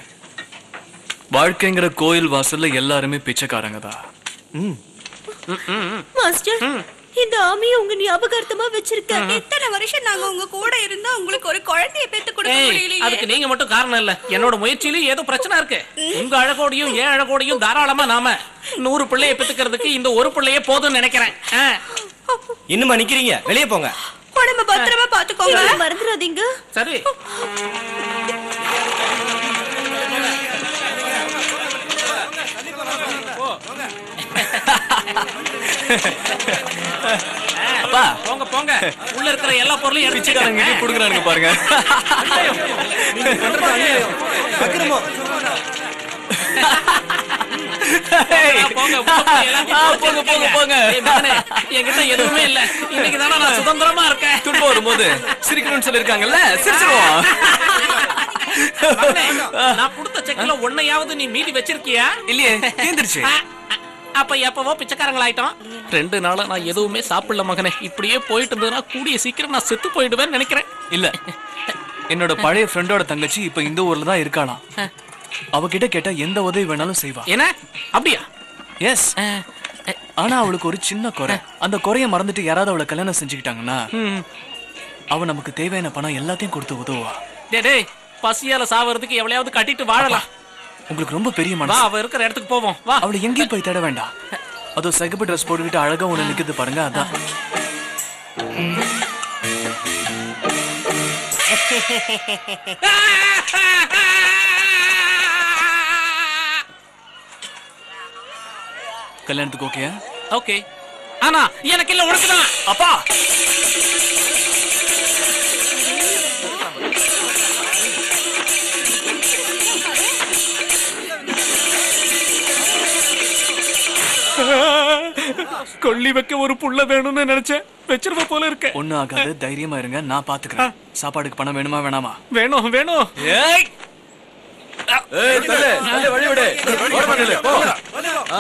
வாழ்க்கைங்கிற கோயில் வாசல்ல எல்லாருமே பிச்சைக்காரங்க தான். மாஸ்டர், இந்த ஆமையை உங்க ஞாபகார்த்தமா வச்சிருக்கேன். இத்தனை வருஷம் நாங்க உங்க கூட இருந்தா உங்களுக்கு ஒரு குழந்தையை பெத்து கொடுக்க முடியலையே. அதுக்கு நீங்க மட்டும் காரணம் இல்ல, என்னோட முயற்சியிலும் ஏதோ பிரச்சனை இருக்கு. உங்க அழகோடையும் ஏன் அழகோடையும் தாராளமா நாம 100 பிள்ளையை பெத்துக்கிறதுக்கு இந்த ஒரு பிள்ளையே போதும்னு நினைக்கிறேன். இன்னுமா நிக்கிறீங்க? வெளியே போங்க. உடம்ப பத்திரமா பாத்துக்கோங்க, மறந்துடாதீங்க. சரி. போங்க போங்க, உள்ள இருக்கிற எல்லா பொருளையும் பிச்சைக்காரங்க கொடுக்குறானுங்க பாருங்க. என்கிட்ட எதுவுமே இல்ல. இன்னைக்கு தானே நான் சுதந்திரமா இருக்கேன். துன்பம் வரும்போது சிரிக்கணும்னு சொல்லிருக்காங்கல்ல, சிரிச்சிருவோம். நான் கொடுத்த செக்ல ஒன்னையாவது நீ மீதி வச்சிருக்கியா? இல்லையே, தீந்துருச்சு. அப்ப எப்பவோ பிச்சைக்காரங்களாயிட்டோம். 2 நாளா நான் எதுவுமே சாப்பிடல மகனே. இப்படியே போயிட்டு இருந்ததுன்னா கூடிய சீக்கிரம் நான் செத்து போயிடுவேன்னு நினைக்கிறேன். இல்ல, என்னோட பழைய ஃப்ரெண்டோட தங்கச்சி இப்ப இந்த ஊர்ல தான் இருக்காளாம். அவகிட்ட கேட்டா எந்த உதவி வேணாலும் செய்வா. என்ன அப்படியா? எஸ். ஆனா அவளுக்கு ஒரு சின்ன குறை. அந்த குறைய மறந்துட்டு யாராவது அவளை கல்யாணம் செஞ்சுக்கிட்டாங்கன்னா அவ நமக்கு தேவையான பணம் எல்லாத்தையும் கொடுத்து உதவுவா. டேய், பசியால சாவறதுக்கு எவ்வளையாவது கட்டிட்டு வாழலாம். உங்களுக்கு ரொம்ப பெரிய மனசு. வா, அவ இருக்கிற இடத்துக்கு போவோம். வா. அவளை எங்கேயும் போய் தேட வேண்டாம். அதோ சகப்பு ட்ரெஸ் போட்டுக்கிட்டு அழகா ஒண்ணு நிக்குது பாருங்க, அதான். கல்யாணத்துக்கு ஓகே? ஓகே. ஆனா எனக்கு இல்ல, உனக்கு தான். அப்பா, கொள்ளி வைக்க ஒரு புள்ள வேணும்னு நினைச்சேன். வச்சிருவ போல இருக்க. ஒண்ணு ஆகாது, தைரியமா இருங்க, நான் பாத்துக்கிறேன். சாப்பாடுக்கு பணம் வேணுமா வேணாமா? வேணும் வேணும். ஏய், வழி விடு.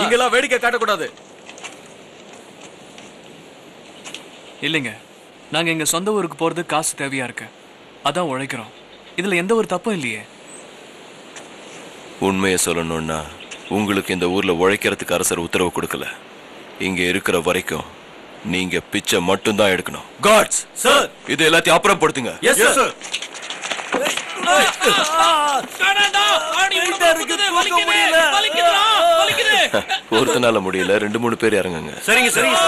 இங்கெல்லாம் வேடிக்கை காட்டக்கூடாது. இல்லைங்க, நாங்க எங்க சொந்த ஊருக்கு போறது காசு தேவையா இருக்கு, அதான் உழைக்கிறோம். இதுல எந்த ஒரு தப்பும் இல்லையே. உண்மையை சொல்லணும்னா உங்களுக்கு இந்த ஊர்ல உழைக்கிறதுக்கு அரசர் உத்தரவு கொடுக்கல. இங்க இருக்கிற வரைக்கும் நீங்க பிச்சை மட்டும் தான் எடுக்கணும். காட்ஸ் சார், இது எல்லாத்தையும் அப்புறப்படுத்துங்க. Yes sir. ஒருத்தனால முடியல, 2-3 பேர் இறங்குங்க. சரிங்க சரிங்க.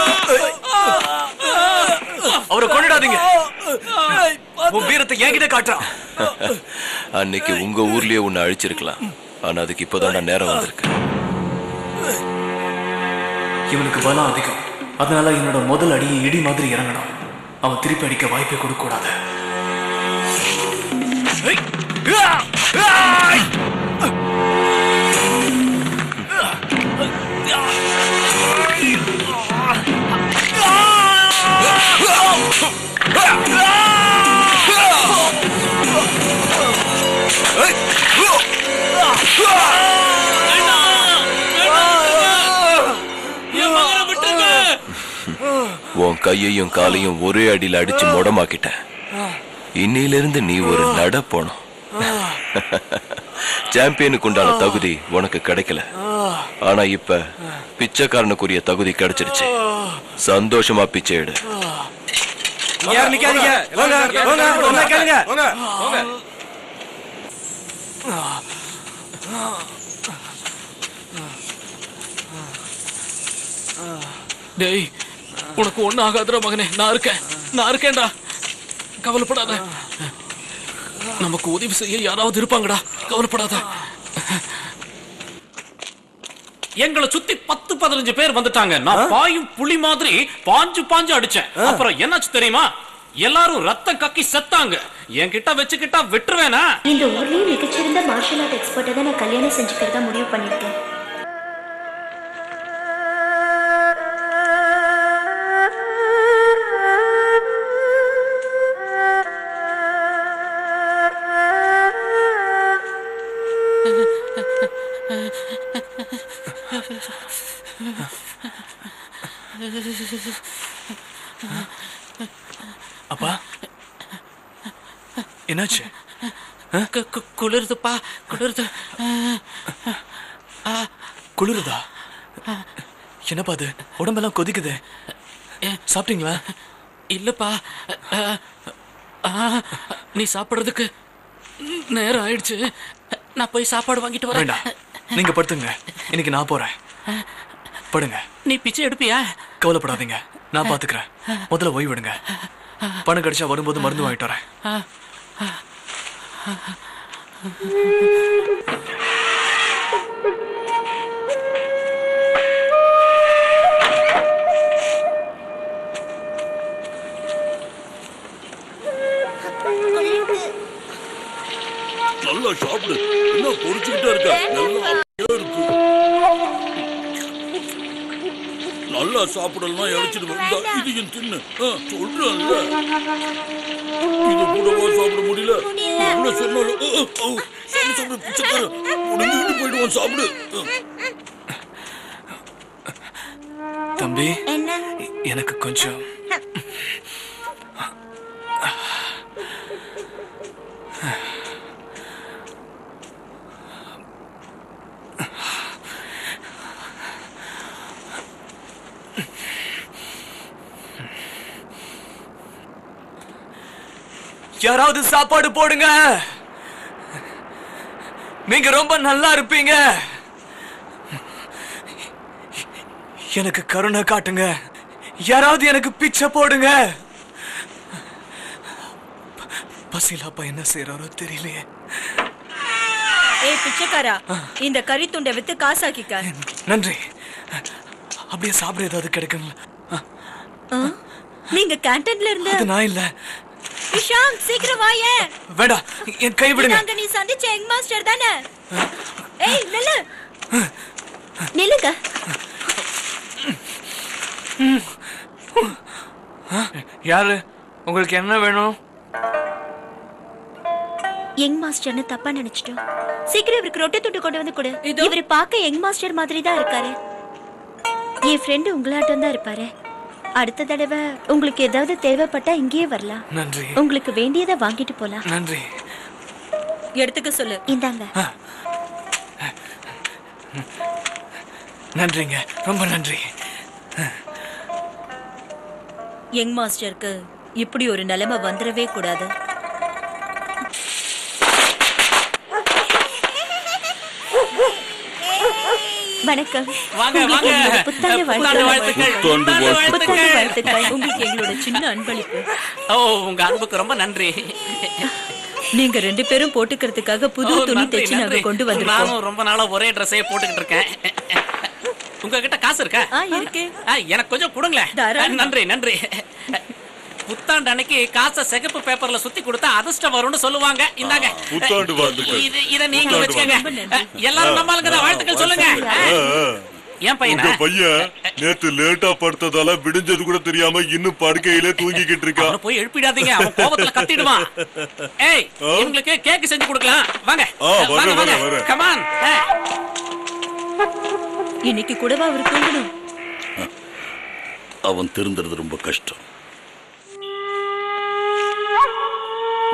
அவரை கொண்டுடாதீங்க. உன் வீரத்தை என்கிட்ட காட்டுறான். அன்னைக்கு உங்க ஊர்லயே உன்னை அழிச்சிருக்கலாம். ஆனா அதுக்கு இப்பதான் நேரம் வந்திருக்கு. இவனுக்கு பலம் அதிகம், அதனால என்னோட முதல் அடியை இடி மாதிரி இறங்கணும். அவன் திருப்பி அடிக்க வாய்ப்பை கொடுக்க கூடாது. உன் கையையும் காலையும் ஒரே அடியில் அடிச்சு முடமாக்கிட்ட. இன்னையிலிருந்து நீ ஒரு நட போனோம். சாம்பியனுக்கு உண்டான தகுதி உனக்கு கிடைக்கல. ஆனா இப்ப பிச்சைக்காரனுக்குரிய தகுதி கிடைச்சிருச்சு. சந்தோஷமா பிச்சை எடு. டேய், உனக்கு ஒண்ணு ஆகாதுடா மகனே. நான் இருக்கேன்டா, கவலைப்படாத. நமக்கு உதவி செய்ய யாராவது இருப்பாங்கடா, கவலைப்படாத. எங்களை சுத்தி 10-15 பேர் வந்துட்டாங்க. நான் பாயும் புலி மாதிரி பாஞ்சு அடிச்சேன். அப்புறம் என்னாச்சு தெரியுமா? எல்லாரும் ரத்தம் கக்கி செத்தாங்க. என்கிட்ட வச்சுக்கிட்டா விட்டுருவேனா? இந்த ஊர்லயே மிகச்சிறந்த மார்ஷல் ஆர்ட் எக்ஸ்பர்ட்டை தான் நான் கல்யாணம் செஞ்சுக்கிறதா முடிவு பண்ணிருக்கேன். அப்பா, என்னாச்சு? குளிருதுப்பா, குளிருது. குளிருதா? என்னப்பா அது? உடம்பெல்லாம் கொதிக்குது. சாப்பிட்டீங்களா? இல்லப்பா, நீ சாப்பிடுறதுக்கு நேரம் ஆயிடுச்சு. நான் போய் சாப்பாடு வாங்கிட்டு வரேன். வேண்டாம், நீங்க படுத்துங்க. இன்னைக்கு நான் போறேன். படுங்க. நீ பிச்சை எடுப்பியா? கவலைப்படாதீங்க, நான் பாத்துக்கிறேன். முதல்ல ஓய்வு விடுங்க. பணம் கிடைச்சா வரும்போது மருந்து வாங்கிட்டு வரேன். நல்லா சாப்பிடு. என்ன பொறிச்சுக்கிட்டே இருக்க? நல்லா சாப்பிடலாம் இழைச்சிட்டு வந்தா இதையும் தின்னு சொல்றேன்ல. இது கூடவா சாப்பிட முடியல? என்ன சொன்னாலும் சாப்பிடு பிச்சைக்கார முடிஞ்சுக்கிட்டு போயிடுவான். சாப்பிடு. தம்பி, எனக்கு கொஞ்சம் யாராவது சாப்பாடு போடுங்க. நீங்க ரொம்ப நல்லா இருப்பீங்க. எனக்கு கருணை காட்டுங்க. யாராவது எனக்கு பிச்சை போடுங்க. பசிலாப்பா என்ன செய்யறாரோ தெரியலையே. ஏய் பிச்சைக்காரா, இந்த கறி துண்டை வித்து காசாக்கிக்க. நன்றி. அப்படியே சாப்பிட ஏதாவது கிடைக்குங்களா? நீங்க கேண்டீன்ல இருந்து? அது நான் இல்ல. விஷாம், சீக்கிரம் வாயே. வேடா, என் கை விடுங்க. நாங்க நீ சந்திச்ச யங் மாஸ்டர் தானே? ஏய் நில்லு. நில்லுங்க. யாரு? உங்களுக்கு என்ன வேணும்? யங் மாஸ்டர்னு தப்பா நினைச்சிட்டோம். சீக்கிரம் இவருக்கு ரொட்டி துண்டு கொண்டு வந்து கொடு. இவரு பார்க்க யங் மாஸ்டர் மாதிரி தான் இருக்காரு. என் ஃப்ரெண்டு உங்களாட்டம் தான் இருப்பாரு. அடுத்த தடவை உங்களுக்கு ஏதாவது தேவைப்பட்டா இங்கேயே வரலாம். நன்றி. உங்களுக்கு வேண்டியதை வாங்கிட்டு போலாம். நன்றி. எடுத்துக்க சொல்லு. இந்தாங்க. நன்றிங்க, ரொம்ப நன்றி. யங் மாஸ்டருக்கு இப்படி ஒரு நிலைமை வந்துடவே கூடாது. வணக்கம். வாங்க வாங்க. புத்தாண்டு வாழ்த்துக்கள். உங்களுக்கு எங்களோட சின்ன அன்பளிப்பு. ஓ, உங்க அன்புக்கு ரொம்ப நன்றி. நீங்க 2 பேரும் போட்டுக்கிறதுக்காக புது துணி தைச்சு நாங்க கொண்டு வந்திருக்கோம். நானும் ரொம்ப நாளா ஒரே ட்ரெஸ்ஸே போட்டுக்கிட்டு இருக்கேன். உங்ககிட்ட காசு இருக்கா? இருக்கு. எனக்கு கொஞ்சம் கொடுங்களேன். நன்றி நன்றி. புத்தாண்டு அன்னைக்கு காசை சிகப்பு பேப்பர்ல சுத்தி கொடுத்தா அதிர்ஷ்டம் வரும்னு சொல்லுவாங்க. இந்தாங்க புத்தாண்டு வாழ்த்துக்கள். இத நீங்க வச்சுக்கங்க. எல்லாரும் நம்மளுக்கு தான் வாழ்த்துக்கள் சொல்லுங்க. ஏன் பையனா? பையன் நேத்து லேட்டா படுத்ததால விடிஞ்சது கூட தெரியாம இன்னும் படுக்கையிலே தூங்கிக்கிட்டு இருக்கா. அவனை போய் எழுப்பிடாதீங்க, அவன் கோபத்துல கத்திடுவான். ஏய், உங்களுக்கு கேக் செஞ்சு கொடுக்கலாம். வாங்க வாங்க வாங்க. Come on. இன்னைக்கு கூடவா அவர் தூங்கணும்? அவன் திருந்துறது ரொம்ப கஷ்டம்.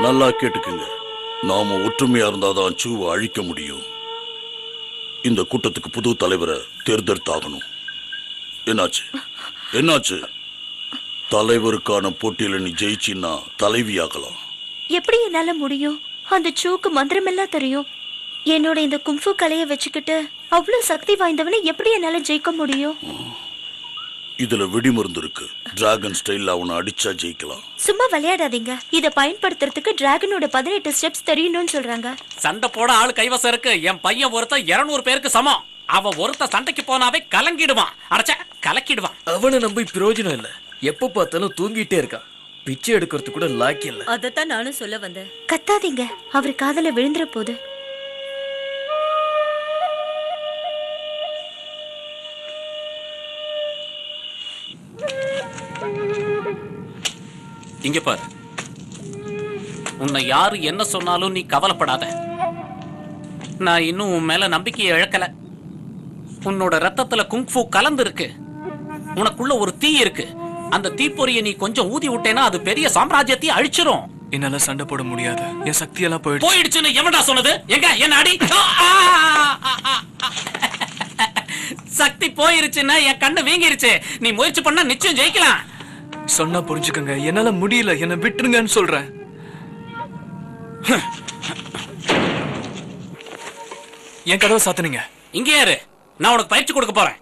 நல்லா கேட்டுக்குங்க. நாம ஒற்றுமையா இருந்தாதான் சூவை அழிக்க முடியும். இந்த கூட்டத்துக்கு புது தலைவரை தேர்ந்தெடுத்தாகணும். என்னாச்சு? என்னாச்சு? தலைவருக்கான போட்டியில நீ ஜெயிச்சின்னா தலைவியாகலாம். எப்படி என்னால முடியும்? அந்த சூக்கு மந்திரமெல்லாம் தெரியும். என்னோட இந்த கும்ஃபு கலையை வச்சுக்கிட்டு அவ்வளவு சக்தி வாய்ந்தவனை எப்படி என்னால ஜெயிக்க முடியும்? இதுல வெடிமருந்து இருக்கு. டிராகன் ஸ்டைல்ல அவனை அடிச்சா ஜெயிக்கலாம். சும்மா விளையாடாதீங்க. இத பயன்படுத்துறதுக்கு டிராகனோட 18 ஸ்டெப்ஸ் தெரியணும்னு சொல்றாங்க. சண்டை போட ஆளு கைவசம் இருக்கு. என் பையன் ஒருத்த 200 பேருக்கு சமம். அவன் ஒருத்த சண்டைக்கு போனாவே கலங்கிடுவான். அரைச்ச கலக்கிடுவான். அவனை நம்பி பிரயோஜனம் இல்ல. எப்ப பார்த்தாலும் தூங்கிட்டே இருக்கான். பிச்சை எடுக்கிறது கூட லாக்கி இல்ல. அதத்தான் நானும் சொல்ல வந்தேன். கத்தாதீங்க, அவர் காதல விழுந்துற போது. இங்க பாரு, உன்னை யாரு என்ன சொன்னாலும் நீ கவலைப்படாத. நான் இன்னும் உன் மேல நம்பிக்கையை இழக்கல. உன்னோட ரத்தத்துல குங்ஃபு கலந்து இருக்கு. உனக்குள்ள ஒரு தீ இருக்கு. அந்த தீப்பொறியை நீ கொஞ்சம் ஊதி விட்டேன்னா அது பெரிய சாம்ராஜ்யத்தை அழிச்சிரும். என்னால சண்டை போட முடியாது. என் சக்தி எல்லாம் போயிடுச்சுன்னு எவன்டா சொன்னது? எங்க என்ன அடி. சக்தி போயிருச்சுன்னா என் கண்ணு வீங்கிருச்சு. நீ முயற்சி பண்ணா நிச்சயம் ஜெயிக்கலாம். சொன்னா புரிஞ்சுக்கங்க, என்னால முடியல, என்ன விட்டுருங்கன்னு சொல்றேன். என் கதவை சாத்துனீங்க. இங்கே யாரு? நான் உனக்கு பயிற்சி கொடுக்க போறேன்.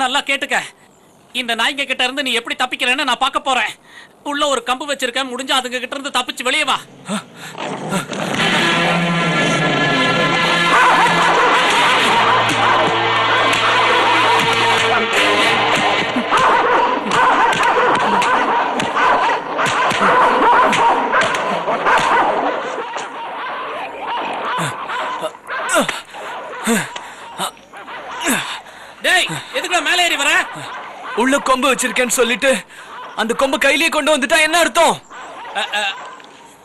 நல்லா கேட்டுக்க. இந்த நாய்ங்க கிட்ட இருந்து நீ எப்படி தப்பிக்கிறேன்னு நான் பார்க்க போறேன். உள்ள ஒரு கம்பு வச்சிருக்கேன், முடிஞ்சா அதுங்க கிட்ட இருந்து தப்பிச்சு வெளியே வா. டேய், எதுக்குடா மேலே ஏறி வர? உள்ள கொம்பு வச்சிருக்கேன்னு சொல்லிட்டு அந்த கொம்பு கையிலேயே கொண்டு வந்துட்டா என்ன அர்த்தம்?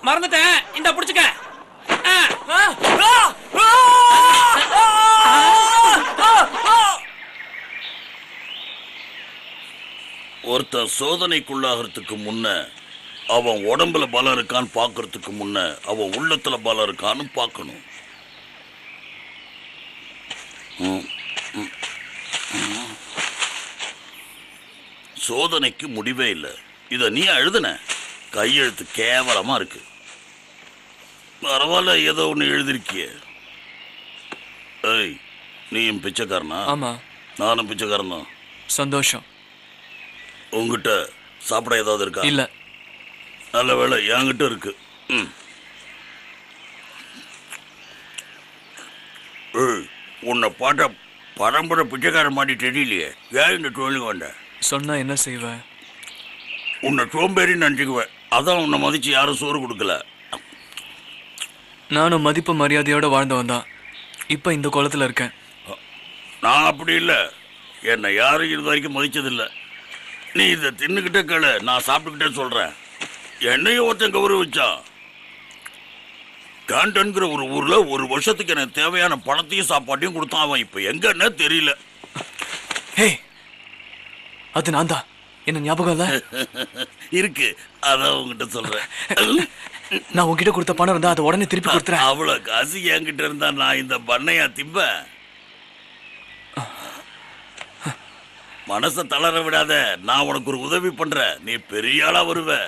மறந்துட்டேன், இந்த புடிச்சுக்க. ஒருத்தன் சோதனைக்குள்ளாகிறதுக்கு முன்ன அவன் உடம்புல பலம் இருக்கான்னு பாக்குறதுக்கு முன்ன அவன் உள்ளத்துல பலம் இருக்கான்னு பார்க்கணும். சோதனைக்கு முடிவே இல்லை. இத நீ எழுதுன கையெழுத்து கேவலமா இருக்கு. பரவாயில்ல, ஏதோ ஒண்ணு எழுதிருக்கிய. ஏய், நீயும் பிச்சைக்காரனா? ஆமா. நானும் பிச்சைக்காரன் தான். சந்தோஷம். உங்ககிட்ட சாப்பிட ஏதாவது இருக்கா? இல்ல. நல்ல வேலை, என்கிட்ட இருக்கு. உன்னை பாட்ட பரம்பரை பிச்சைக்காரன் மாட்டி தெரியலையே. ஏன் இந்த தொழிலுக்கு வந்த? சொன்னா என்ன செய்வ? உன்னை சோம்பேறின்னு நினைச்சுக்குவேன். அதான் உன்னை மதிச்சு யாரும் சோறு கொடுக்கல. நானும் மதிப்பு மரியாதையோட வாழ்ந்தவன் தான். இப்ப இந்த குளத்துல இருக்கேன். நான் அப்படி இல்லை. என்னை யாரும் இது வரைக்கும் மதிச்சதில்லை. நீ இதை தின்னுக்கிட்டே கேளு, நான் சாப்பிட்டுக்கிட்டே சொல்றேன். என்னையும் ஒருத்தன் கௌரவிச்சான். டாண்டன்கிற ஒரு ஊர்ல ஒரு வருஷத்துக்கு எனக்கு தேவையான பணத்தையும் சாப்பாட்டையும் கொடுத்தான். அவன் இப்ப எங்கன்னு தெரியல. அது நான் தான். என்ன ஞாபகம் இல்ல? இருக்கு, அதான் உங்ககிட்ட சொல்றேன். நான் உங்ககிட்ட கொடுத்த பணம் இருந்தா அதை உடனே திருப்பி கொடுத்துறேன். அவ்வளவு காசு என்கிட்ட இருந்தா நான் இந்த பண்ணையா திம்ப? மனசை தளர விடாத. நான் உனக்கு ஒரு உதவி பண்றேன், நீ பெரிய ஆளா வருவ.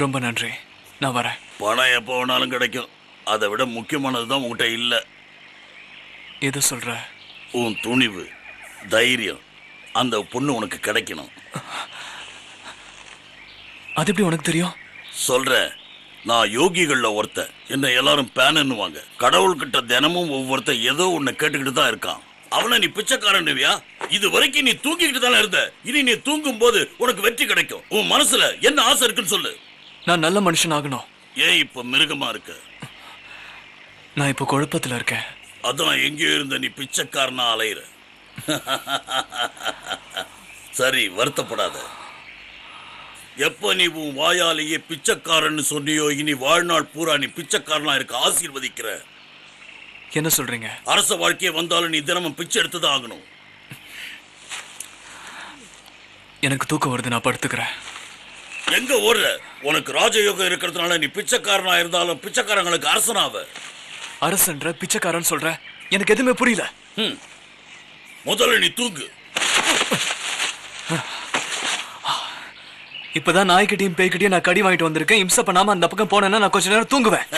ரொம்ப நன்றி, நான் வரேன். பணம் எப்போ வேணாலும் கிடைக்கும். அதை விட முக்கியமானதுதான் உங்ககிட்ட இல்ல. எது சொல்ற? உன் துணிவு, தைரியம். அந்த பொண்ணு உனக்கு கிடைக்கணும். அது எப்படி உனக்கு தெரியும்? சொல்ற, நான் யோகிகள்ல ஒருத்தன். என்ன எல்லாரும் பேனுவாங்க. கடவுள்கிட்ட தினமும் ஒவ்வொருத்தன் ஏதோ ஒண்ணு கேட்டுக்கிட்டு தான் இருக்கான். அவனை நீ பிச்சைக்காரன்னுவியா? இது வரைக்கும் நீ தூங்கிக்கிட்டு தானே இருந்த. இனி நீ தூங்கும் போது உனக்கு வெற்றி கிடைக்கும். உன் மனசுல என்ன ஆசை இருக்குன்னு சொல்லு. நான் நல்ல மனுஷன் ஆகணும். ஏன் இப்ப மிருகமா இருக்க? நான் இப்ப குழப்பத்துல இருக்கேன். அதான் எங்கேயோ இருந்த நீ பிச்சைக்காரனா அலையிற. சரி, வருத்தப்படாத. எப்ப நீ உன் வாயாலேயே பிச்சைக்காரன்னு சொன்னியோ, இனி வாழ்நாள் பூரா நீ பிச்சைக்காரனா இருக்க ஆசீர்வதிக்கிற. என்ன சொல்றீங்க? அரச வாழ்க்கையே வந்தாலும் நீ தினமும் பிச்சை எடுத்துதான் ஆகணும். எனக்கு தூக்கம் வருது, நான் படுத்துக்கிறேன். எங்க ஓடுற? உனக்கு ராஜயோகம் இருக்கிறதுனால நீ பிச்சைக்காரனா இருந்தாலும் பிச்சைக்காரங்களுக்கு அரசனாவ. அரசன்ற பிச்சைக்காரன் சொல்ற, எனக்கு எதுவுமே புரியல. முதல்ல நீ தூங்கு. இப்பதான் நாய்கிட்டையும் பேய்கிட்டையும் நான் கடி வாங்கிட்டு வந்திருக்கேன். இம்சை பண்ணாம அந்த பக்கம் போனேன்னா நான் கொஞ்ச நேரம் தூங்குவேன்.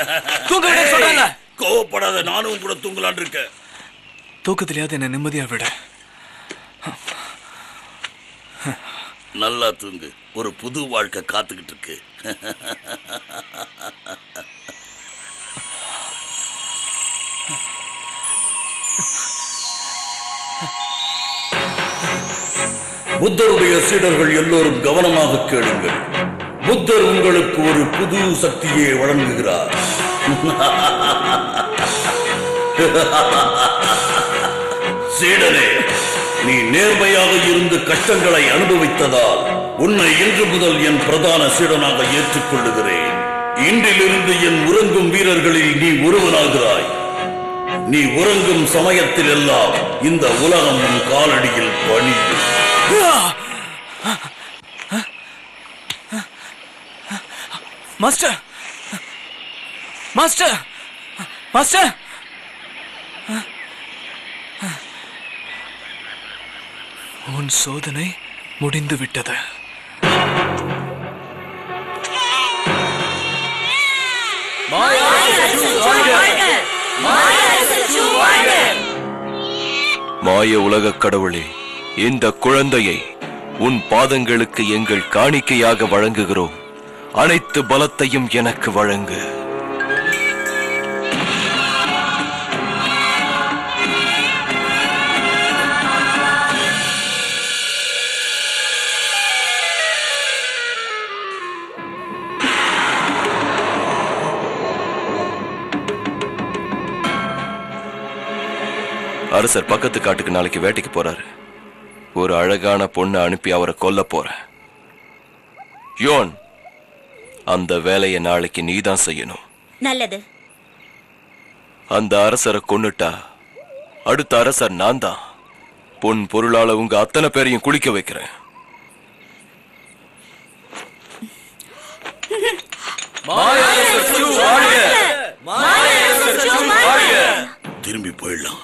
தூங்குவேன் சொல்றேன்ல. கோவப்படாத, நானும் கூட தூங்கலான் இருக்கேன். தூக்கத்திலேயாவது என்ன நிம்மதியா விட. நல்லா தூங்கு. ஒரு புது வாழ்க்கை காத்துக்கிட்டு இருக்கு. புத்தருடைய சீடர்கள் எல்லோரும் கவனமாக கேளுங்கள். புத்தர் உங்களுக்கு ஒரு புது சக்தியை வழங்குகிறார். சீடனே, நீ நேர்மையாக இருந்து கஷ்டங்களை அனுபவித்ததால் உன்னை இன்று முதல் என் பிரதான சீடனாக ஏற்றுக்கொள்ளுகிறேன். இன்றிலிருந்து என் உறங்கும் வீரர்களில் நீ ஒருவனாகிறாய். நீ உறங்கும் சமயத்தில் எல்லாம் இந்த உலகம் உன் காலடியில் பணியும். மாஸ்டர் மாஸ்டர் மாஸ்டர் உன் சோதனை முடிந்து விட்டது. மாய உலக கடவுளே, இந்த குழந்தையை உன் பாதங்களுக்கு எங்கள் காணிக்கையாக வழங்குகிறோம். அனைத்து பலத்தையும் எனக்கு வழங்கு. அரசர் பக்கத்து காட்டுக்கு நாளைக்கு வேட்டைக்கு போறாரு. ஒரு அழகான பொண்ணை அனுப்பி அவரை கொல்ல போறேன். யோன், அந்த வேலையை நாளைக்கு நீதான் செய்யணும். நல்லது. அந்த அரசரை கொன்னுட்டா அடுத்த அரசர் நான் தான். பொன் பொருளால உங்க அத்தனை பேரையும் குளிக்க வைக்கிறேன். திரும்பி போயிடலாம்.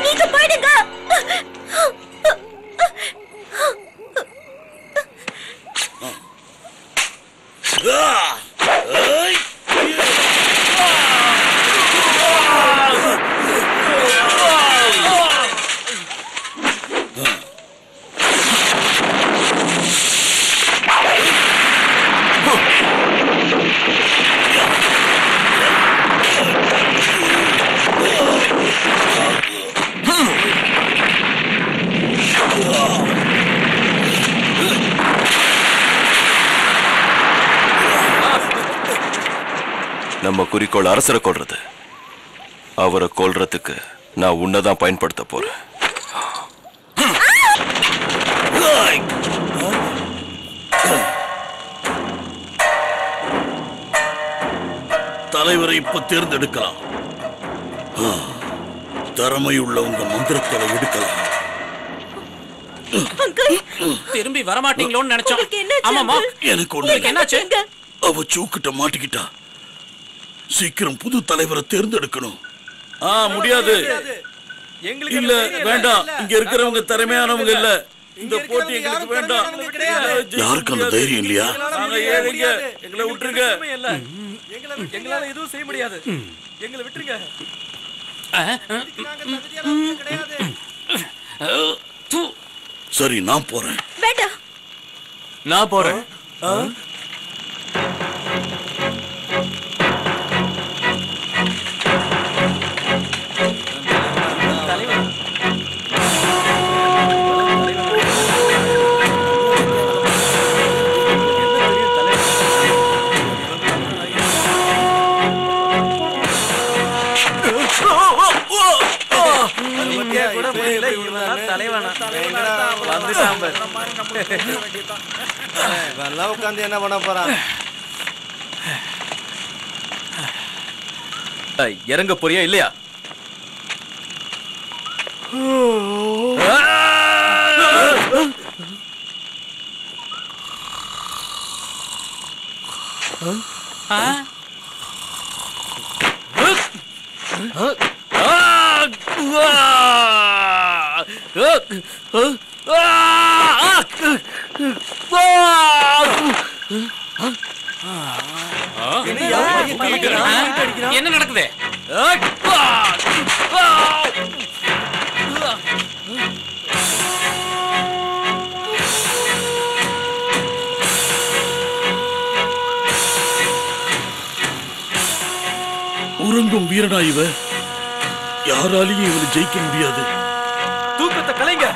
நீங்க போயிடுங்க. நம்ம குறிக்கோள் அரசரை கொல்றது. அவரை கொல்றதுக்கு நான் உன்னதான் பயன்படுத்த போறேன். தலைவரை இப்ப தேர்ந்தெடுக்கலாம். திறமை உள்ள உங்க மந்திரத்தை எடுக்கலாம். திரும்பி வரமாட்டீங்களோன்னு நினைச்சோம். ஆமாமா, எனக்கு ஒண்ணு என்னாச்சு? அவ சூக்கிட்ட மாட்டிக்கிட்டா. சீக்கிரம் புது தலைவரை தேர்ந்தெடுக்கணும். முடியாது. இல்ல, வேண்டாம். இங்க இருக்கிறவங்க திறமையானவங்க இல்ல. இந்த போட்டி எங்களுக்கு வேண்டாம். யாருக்கு அந்த தைரியம் இல்லையா? எங்களை விட்டுருங்க. எங்களால எதுவும் செய்ய முடியாது. எங்களை விட்டுருங்க. சரி, நான் போறேன். வேண்டாம், நான் போறேன். உட்காந்து என்ன பண்ண போறான்? இறங்க போறியா இல்லையா? என்ன நடக்குது? வீரனா இவ, யாராலையும் இவனை ஜெயிக்க முடியாது. தூக்கத்தை கலைங்க.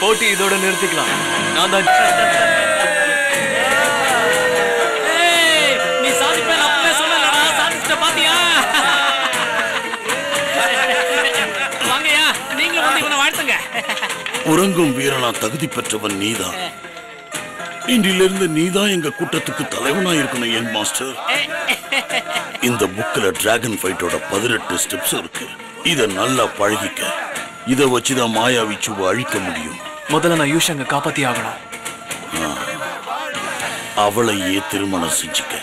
போட்டி இதோட நிறுத்திக்கலாம். நான் தான் நீ சாதிப்பேன் அப்பவே சொல்லலடா, சாதிச்சிட்ட பாத்தியா? வாங்கயா, நீங்களும் வந்து இவனை வாழ்த்துங்க. உறங்கும் வீரனா தகுதி பெற்றவன் நீதான். இன்றிலிருந்து நீதான் எங்க கூட்டத்துக்கு தலைவனா இருக்கணும் யங் மாஸ்டர். இந்த புக்ல டிராகன் ஃபைட்டோட 18 ஸ்டெப்ஸ் இருக்கு. இத நல்லா பழகிக்க. இத வச்சுதான் மாயாவி சூவை அழிக்க முடியும். முதல்ல நான் யூஷங்க காப்பாத்தி ஆகணும். அவளையே திருமணம் செஞ்சுக்க.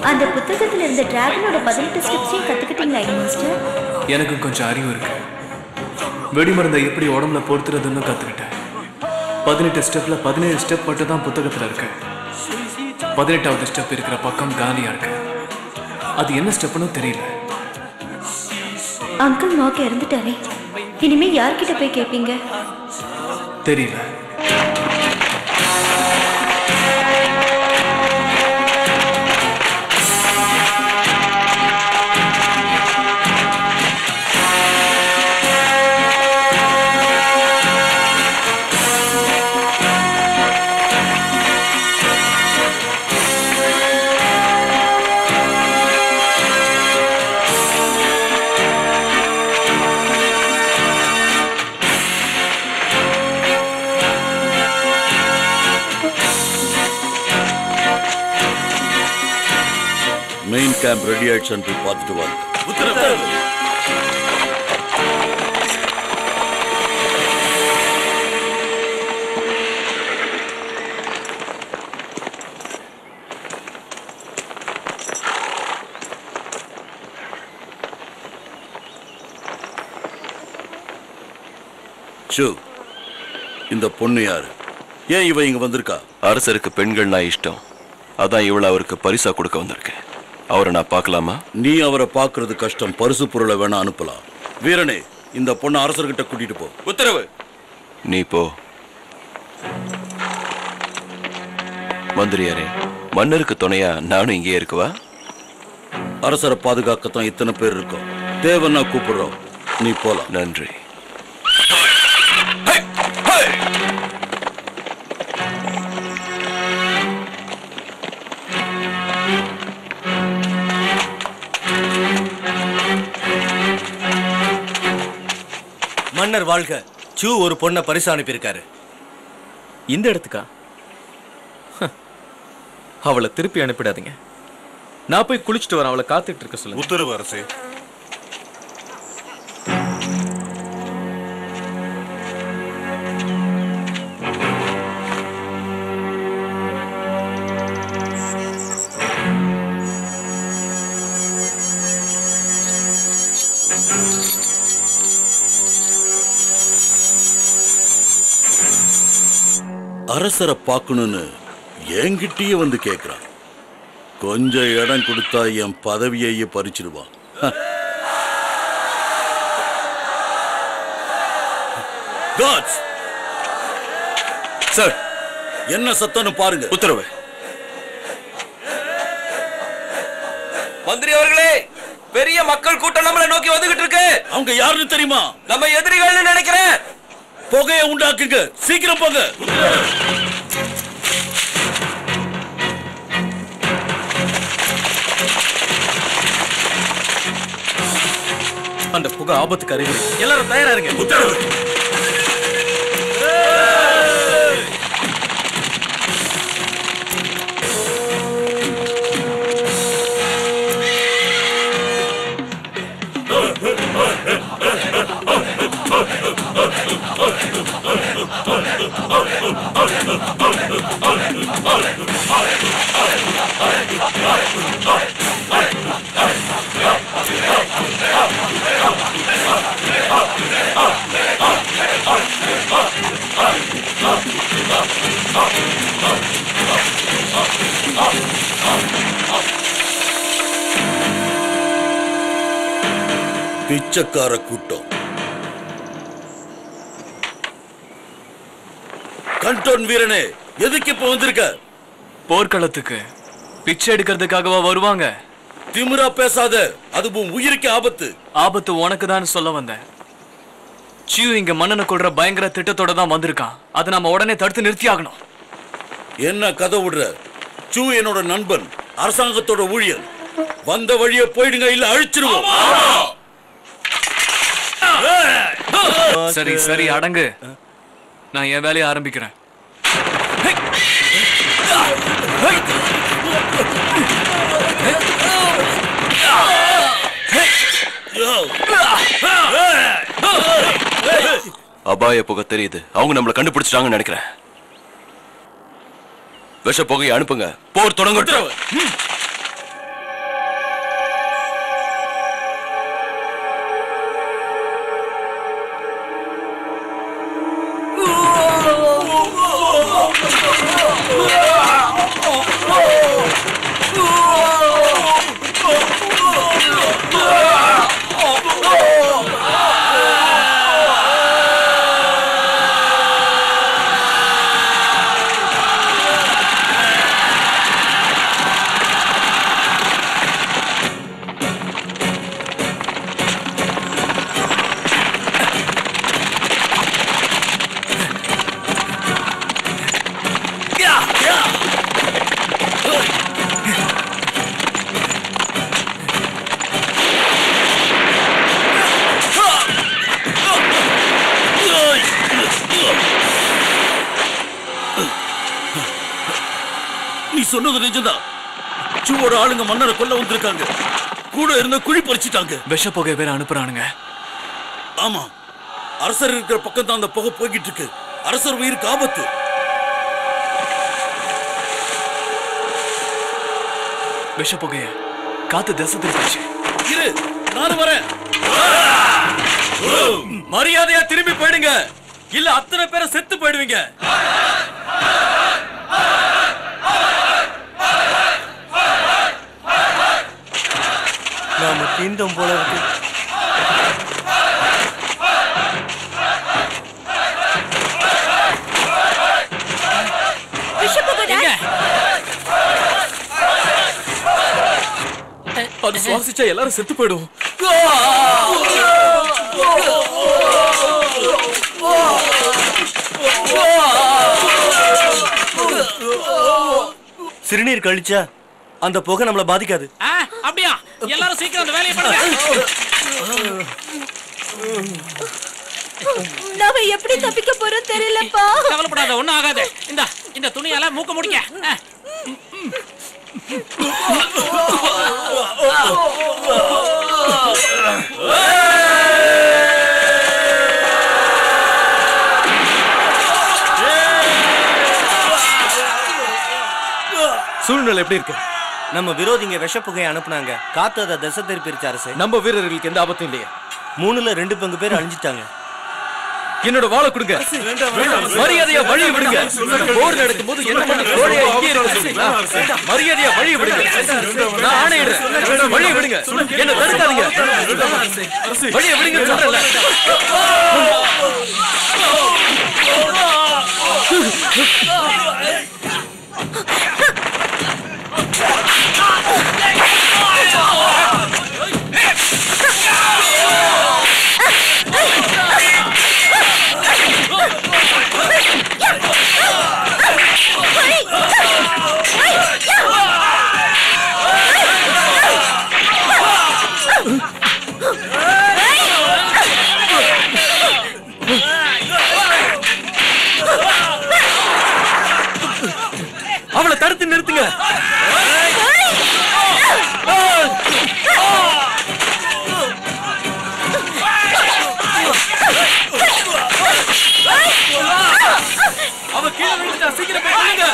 அந்த புத்தகத்துல இருந்த டிராகனோட 18 ஸ்டெப்ஸையும் கத்துக்கிட்டீங்களா மாஸ்டர்? எனக்கும் கொஞ்சம் அறிவு இருக்கு. வெடிமருந்தை எப்படி உடம்புல பொறுத்துறதுன்னு கத்துக்கிட்டேன். 18 ஸ்டெப்ல 17 ஸ்டெப் மட்டும் தான் புத்தகத்துல இருக்கு. 18வது ஸ்டெப் இருக்கிற பக்கம் காலியா இருக்கு. அது என்ன ஸ்டெப்னு தெரியல. அங்கிள் மாக்கு இறந்துட்டாரே, இனிமே யார்கிட்ட போய் கேட்பீங்க? தெரியல. மெயின் கேம்ப் ரெடி ஆயிடுச்சான்னு போய் பார்த்துட்டு வாங்க. இந்த பொண்ணு யாரு? ஏன் இவ இங்க வந்திருக்கா? அரசருக்கு பெண்கள்னா இஷ்டம். அதான் இவளை அவருக்கு பரிசா கொடுக்க வந்திருக்கேன். அவரை நான் பார்க்கலாமா? நீ அவரை பார்க்கறது கஷ்டம். பரிசு பொருளை வேணா அனுப்பலாம். வீரனே, இந்த பொண்ணை அரசர்கிட்ட கூட்டிட்டு போ. உத்தரவு. நீ போ. மந்திரியாரே, மன்னருக்கு துணையா நானும் இங்கே இருக்குவா? அரசரை பாதுகாக்கத்தான் இத்தனை பேர் இருக்கோம். தேவன்னா கூப்பிடுறோம். நீ போலாம். நன்றி. மன்னர் வாழ்க. சூ ஒரு பொண்ணை பரிசு அனுப்பியிருக்காரு. இந்த இடத்துக்கா? அவளை திருப்பி அனுப்பிடாதீங்க. நான் போய் குளிச்சுட்டு வரேன், அவளை காத்துட்டு இருக்க சொல்லுங்க. உத்தரவு அரசே. அரசரை பார்க்கணும்னு என்கிட்டயே வந்து கேட்கிறான். கொஞ்சம் இடம் கொடுத்தா என் பதவியையே பறிச்சிடுவான். சார், என்ன சத்தம்னு பாருங்க. உத்தரவு. மந்திரி அவர்களே, பெரிய மக்கள் கூட்டம் நம்மளை நோக்கி வந்துகிட்டு இருக்கு. அவங்க யாருன்னு தெரியுமா? நம்ம எதிரிகள்னு நினைக்கிறேன். புகையை உண்டாக்குங்க, சீக்கிரம் போங்க. அந்த புகை ஆபத்துக்கு அறிகுறி. எல்லாரும் தயாரா இருங்க. உத்தரவு. பிச்சைக்கார கூட்டம். கண்டோன் வீரனே, எதுக்கு இப்ப வந்திருக்க? போர்க்களத்துக்கு பிச்சை எடுக்கிறதுக்காகவா வருவாங்க? திமிரா பேசாத, அது உன் உயிருக்கு ஆபத்து. ஆபத்து உனக்கு தான் சொல்ல வந்தேன். சியூ இங்க மன்னனை கொள்ற பயங்கர திட்டத்தோட தான் வந்திருக்கான். அதை நாம உடனே தடுத்து நிறுத்தி ஆகணும். என்ன கதை விடுற? சூ என்னோட நண்பன், அரசாங்கத்தோட ஊழியர். வந்த வழிய போயிடுங்க, இல்ல அழிச்சிருவோம். சரி சரி, அடங்கு. நான் என் வேலையை ஆரம்பிக்கிறேன். அபாய புகை தெரியுது. அவங்க நம்மளை கண்டுபிடிச்சிட்டாங்கன்னு நினைக்கிறேன். விஷ புகையை அனுப்புங்க. போர் தொடங்கட்டும். நீ சொன்னது நிஜம்தான். சூவோட ஆளுங்க மன்னரை கொல்ல வந்திருக்காங்க. கூட இருந்த குழி பறிச்சிட்டாங்க. விஷ புகை வேற அனுப்புறானுங்க. ஆமா, அரசர் இருக்கிற பக்கம் தான் அந்த புகை போய்கிட்டு இருக்கு. அரசர் உயிருக்கு ஆபத்து. விஷ புகைய காத்து திசை திருப்பிச்சு. இரு, நானும் வரேன். மரியாதையா திரும்பி போயிடுங்க, இல்ல அத்தனை பேரை செத்து போயிடுவீங்க. நாம தீந்தம் போல இருக்கு. அது சுவாசிச்சா எல்லாரும் செத்து போயிடும். சிறுநீர் கழிச்சா அந்த புகை நம்மள பாதிக்காது. அப்படியா? எல்லாரும் சீக்கிரம் அந்த வேலையை பண்ணுங்க. நாம எப்படி தப்பிக்க போறோம் தெரியலப்பா. கவலைப்படாத, ஒண்ணும் ஆகாது. இந்த துணியால மூக்க முடிக்க. சூழ்நிலை எப்படி இருக்கு? நம்ம விரோதிங்க விஷப்புகையை அனுப்புனாங்க. காத்து அதை திசை திருப்பிருச்சு அரசே. நம்ம வீரர்களுக்கு எந்த ஆபத்தும் இல்லையா? 3ல் 2 பங்கு பேர் அழிஞ்சிட்டாங்க. என்னோட வாளை கொடுங்க. மரியாதையா வழி விடுங்க. போர் நடக்கும் போது என்ன பண்ண கோழையா இங்கே இருக்கீங்களா? மரியாதையா வழி விடுங்க. நான் ஆணையிடுறேன். வழி விடுங்க. என்ன தடுக்காதீங்க. வழியை விடுங்க சொல்றேன்ல. அவளை தடுத்து நிறுத்துங்க. அவ கீழே விழுந்துட்டா. சீக்கிரம் போய் கொல்லுங்க.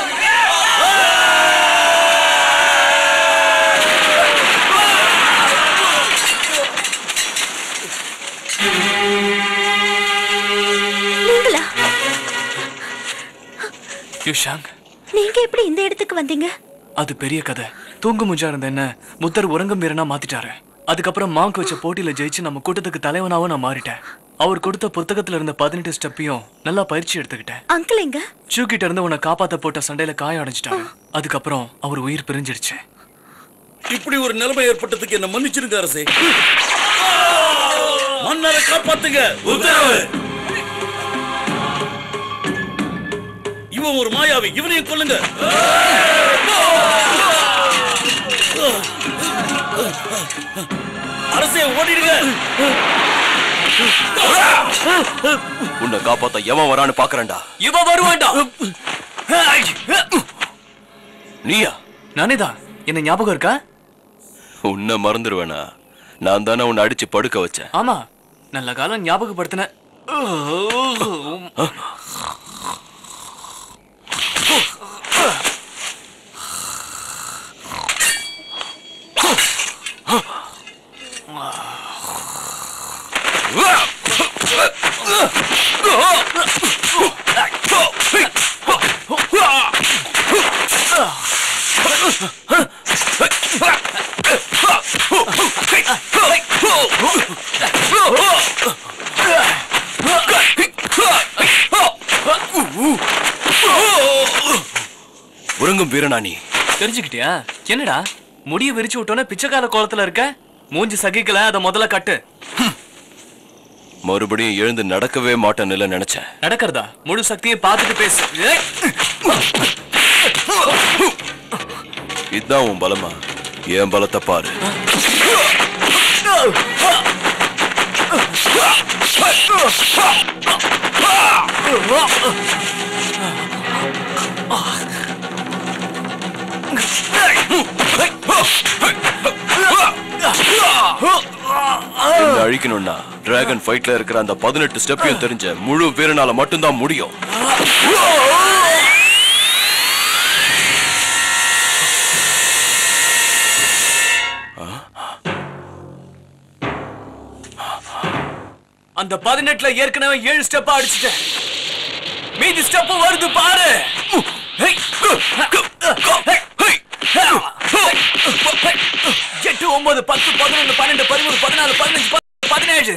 நீங்களா? யுஷாங், நீங்க எப்படி இந்த இடத்துக்கு வந்தீங்க? அது பெரிய கதை. தூங்கு முஞ்சா இருந்த என்ன முத்தர் உறங்கும் வீரனா மாத்திட்டாரு. அதுக்கப்புறம் மாங்க் வச்ச போட்டியில ஜெயிச்சு நம்ம கூட்டத்துக்கு தலைவனாவும் நான் மாறிட்டேன். அவர் கொடுத்த புத்தகத்துல இருந்த 18 ஸ்டெப்பையும் நல்லா பயிற்சி எடுத்துக்கிட்டேன். அங்கிள் எங்க? சூக்கிட்ட இருந்து உன்னை காப்பாத்த போட்ட சண்டையில காயம் அடைஞ்சிட்டாரு. அதுக்கப்புறம் அவர் உயிர் பிரிஞ்சிடுச்சு. இப்படி ஒரு நிலைமை ஏற்பட்டதுக்கு என்ன மன்னிச்சிருங்க அரசே. மன்னரை காப்பாத்துங்க. உத்தரவு. இவன் ஒரு மாயாவி. இவனையும் கொல்லுங்க. அரசே ஓடிடுங்க. உன்னை காப்பாத்த எவன் வரான்னு பாக்குறேன்டா. இவன் வருவான்டா. நீயா? நானேதான். என்ன ஞாபகம் இருக்கா? உன்னை மறந்துடுவேனா? நான் தானே உன்னை அடிச்சு படுக்க வச்சேன். ஆமா, நல்ல காலம் ஞாபகப்படுத்தின. உறங்கும் வீரனா நீ? தெரிஞ்சுக்கிட்டியா? என்னடா முடிய விரிச்சு விட்டோன்னே பிச்சைக்கால கோலத்துல இருக்க? மூஞ்சி சகிக்கல, அத முதல்ல கட்டு. மறுபடியும் எழுந்து நடக்கவே மாட்டேன்னு நினைச்சேன். நடக்கிறதா? முழு சக்தியை பார்த்துட்டு பேசு. இதுதான் உன் பலமா? என் பலத்தை பாரு. அழிக்கணும்னா டிராகன் ஃபைட்ல இருக்கிற அந்த 18 ஸ்டெப்பையும் தெரிஞ்ச முழு வீரனால மட்டும்தான் முடியும். அந்த 18ல ஏற்கனவே 7 ஸ்டெப் அடிச்சிட்டேன். மீதி ஸ்டெப் வருது பாரு. 8 9 10 11 12 13 14 15 17.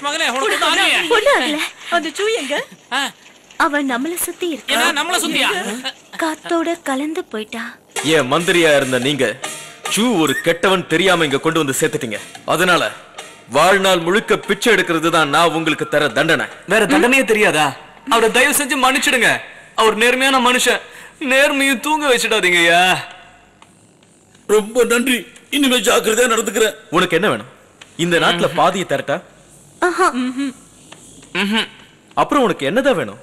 மகனே, உனக்கு தானியே ஒண்ணாகல. அந்த சூ எங்க? அவன் நம்மள சுத்தி இருக்கா. என்ன நம்மள சுத்தியா? காத்தோட கலந்து போயிட்டா. ஏன் மந்திரியா இருந்த நீங்க சூ ஒரு கெட்டவன் தெரியாம இங்க கொண்டு வந்து சேர்த்துட்டீங்க. அதனால வாழ்நாள் முழுக்க பிச்சை எடுக்கிறது தான் நான் உங்களுக்கு தர தண்டனை. வேற தண்டனையே தெரியாதா? அவரை தயவு செஞ்சு மன்னிச்சிடுங்க. அவர் நேர்மையான மனுஷன். நேர்மையும் தூங்க வச்சிடாதீங்கய்யா. ரொம்ப நன்றி. இனிமே ஜாக்கிரதையா நடந்துக்கிறேன். உனக்கு என்ன வேணும்? இந்த நாட்டுல பாதியை தரட்டா? அப்புறம் உனக்கு என்னதான் வேணும்?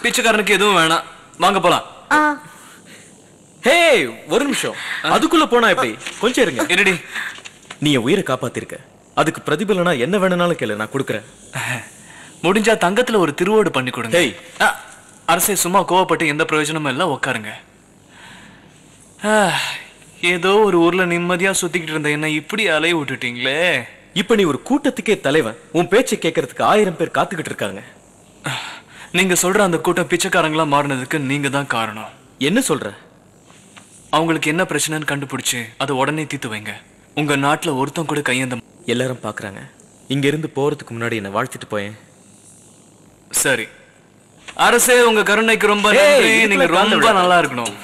பிச்சைக்காரனுக்கு எதுவும் வேணாம், வாங்க போலாம். ஹே, ஒரு நிமிஷம். அதுக்குள்ள போனா எப்படி? கொஞ்சம் இருங்க. என்னடி? நீ என் உயிரை காப்பாத்திருக்க, அதுக்கு பிரதிபலனா என்ன வேணும்னாலும் கேளு, நான் கொடுக்குறேன். முடிஞ்சா தங்கத்துல ஒரு திருவோடு பண்ணி கொடுங்க. அரசே, சும்மா கோவப்பட்டு எந்த பிரயோஜனமும் இல்ல, உட்காருங்க. ஏதோ ஒரு ஊர்ல நிம்மதியா சுத்திக்கிட்டு இருந்த என்ன இப்படி அலைய விட்டுட்டீங்களே. இப்ப நீ ஒரு கூட்டத்துக்கே தலைவன், உன் பேச்சை கேட்கறதுக்கு 1000 பேர் காத்துக்கிட்டு இருக்காங்க. நீங்க சொல்ற அந்த கூட்டம் பிச்சைக்காரங்களா மாறினதுக்கு நீங்க தான் காரணம். என்ன சொல்ற? அவங்களுக்கு என்ன பிரச்சனைன்னு கண்டுபிடிச்சு அதை உடனே தீர்த்து வைங்க. உங்க நாட்டுல ஒருத்தன் கூட கையேந்த. எல்லாரும் பாக்குறாங்க. இங்க இருந்து போறதுக்கு முன்னாடி என்ன வாழ்த்திட்டு போயேன். சரி அரசே, உங்க கருணைக்கு ரொம்ப நன்றி. நீங்க ரொம்ப நல்லா இருக்கணும்.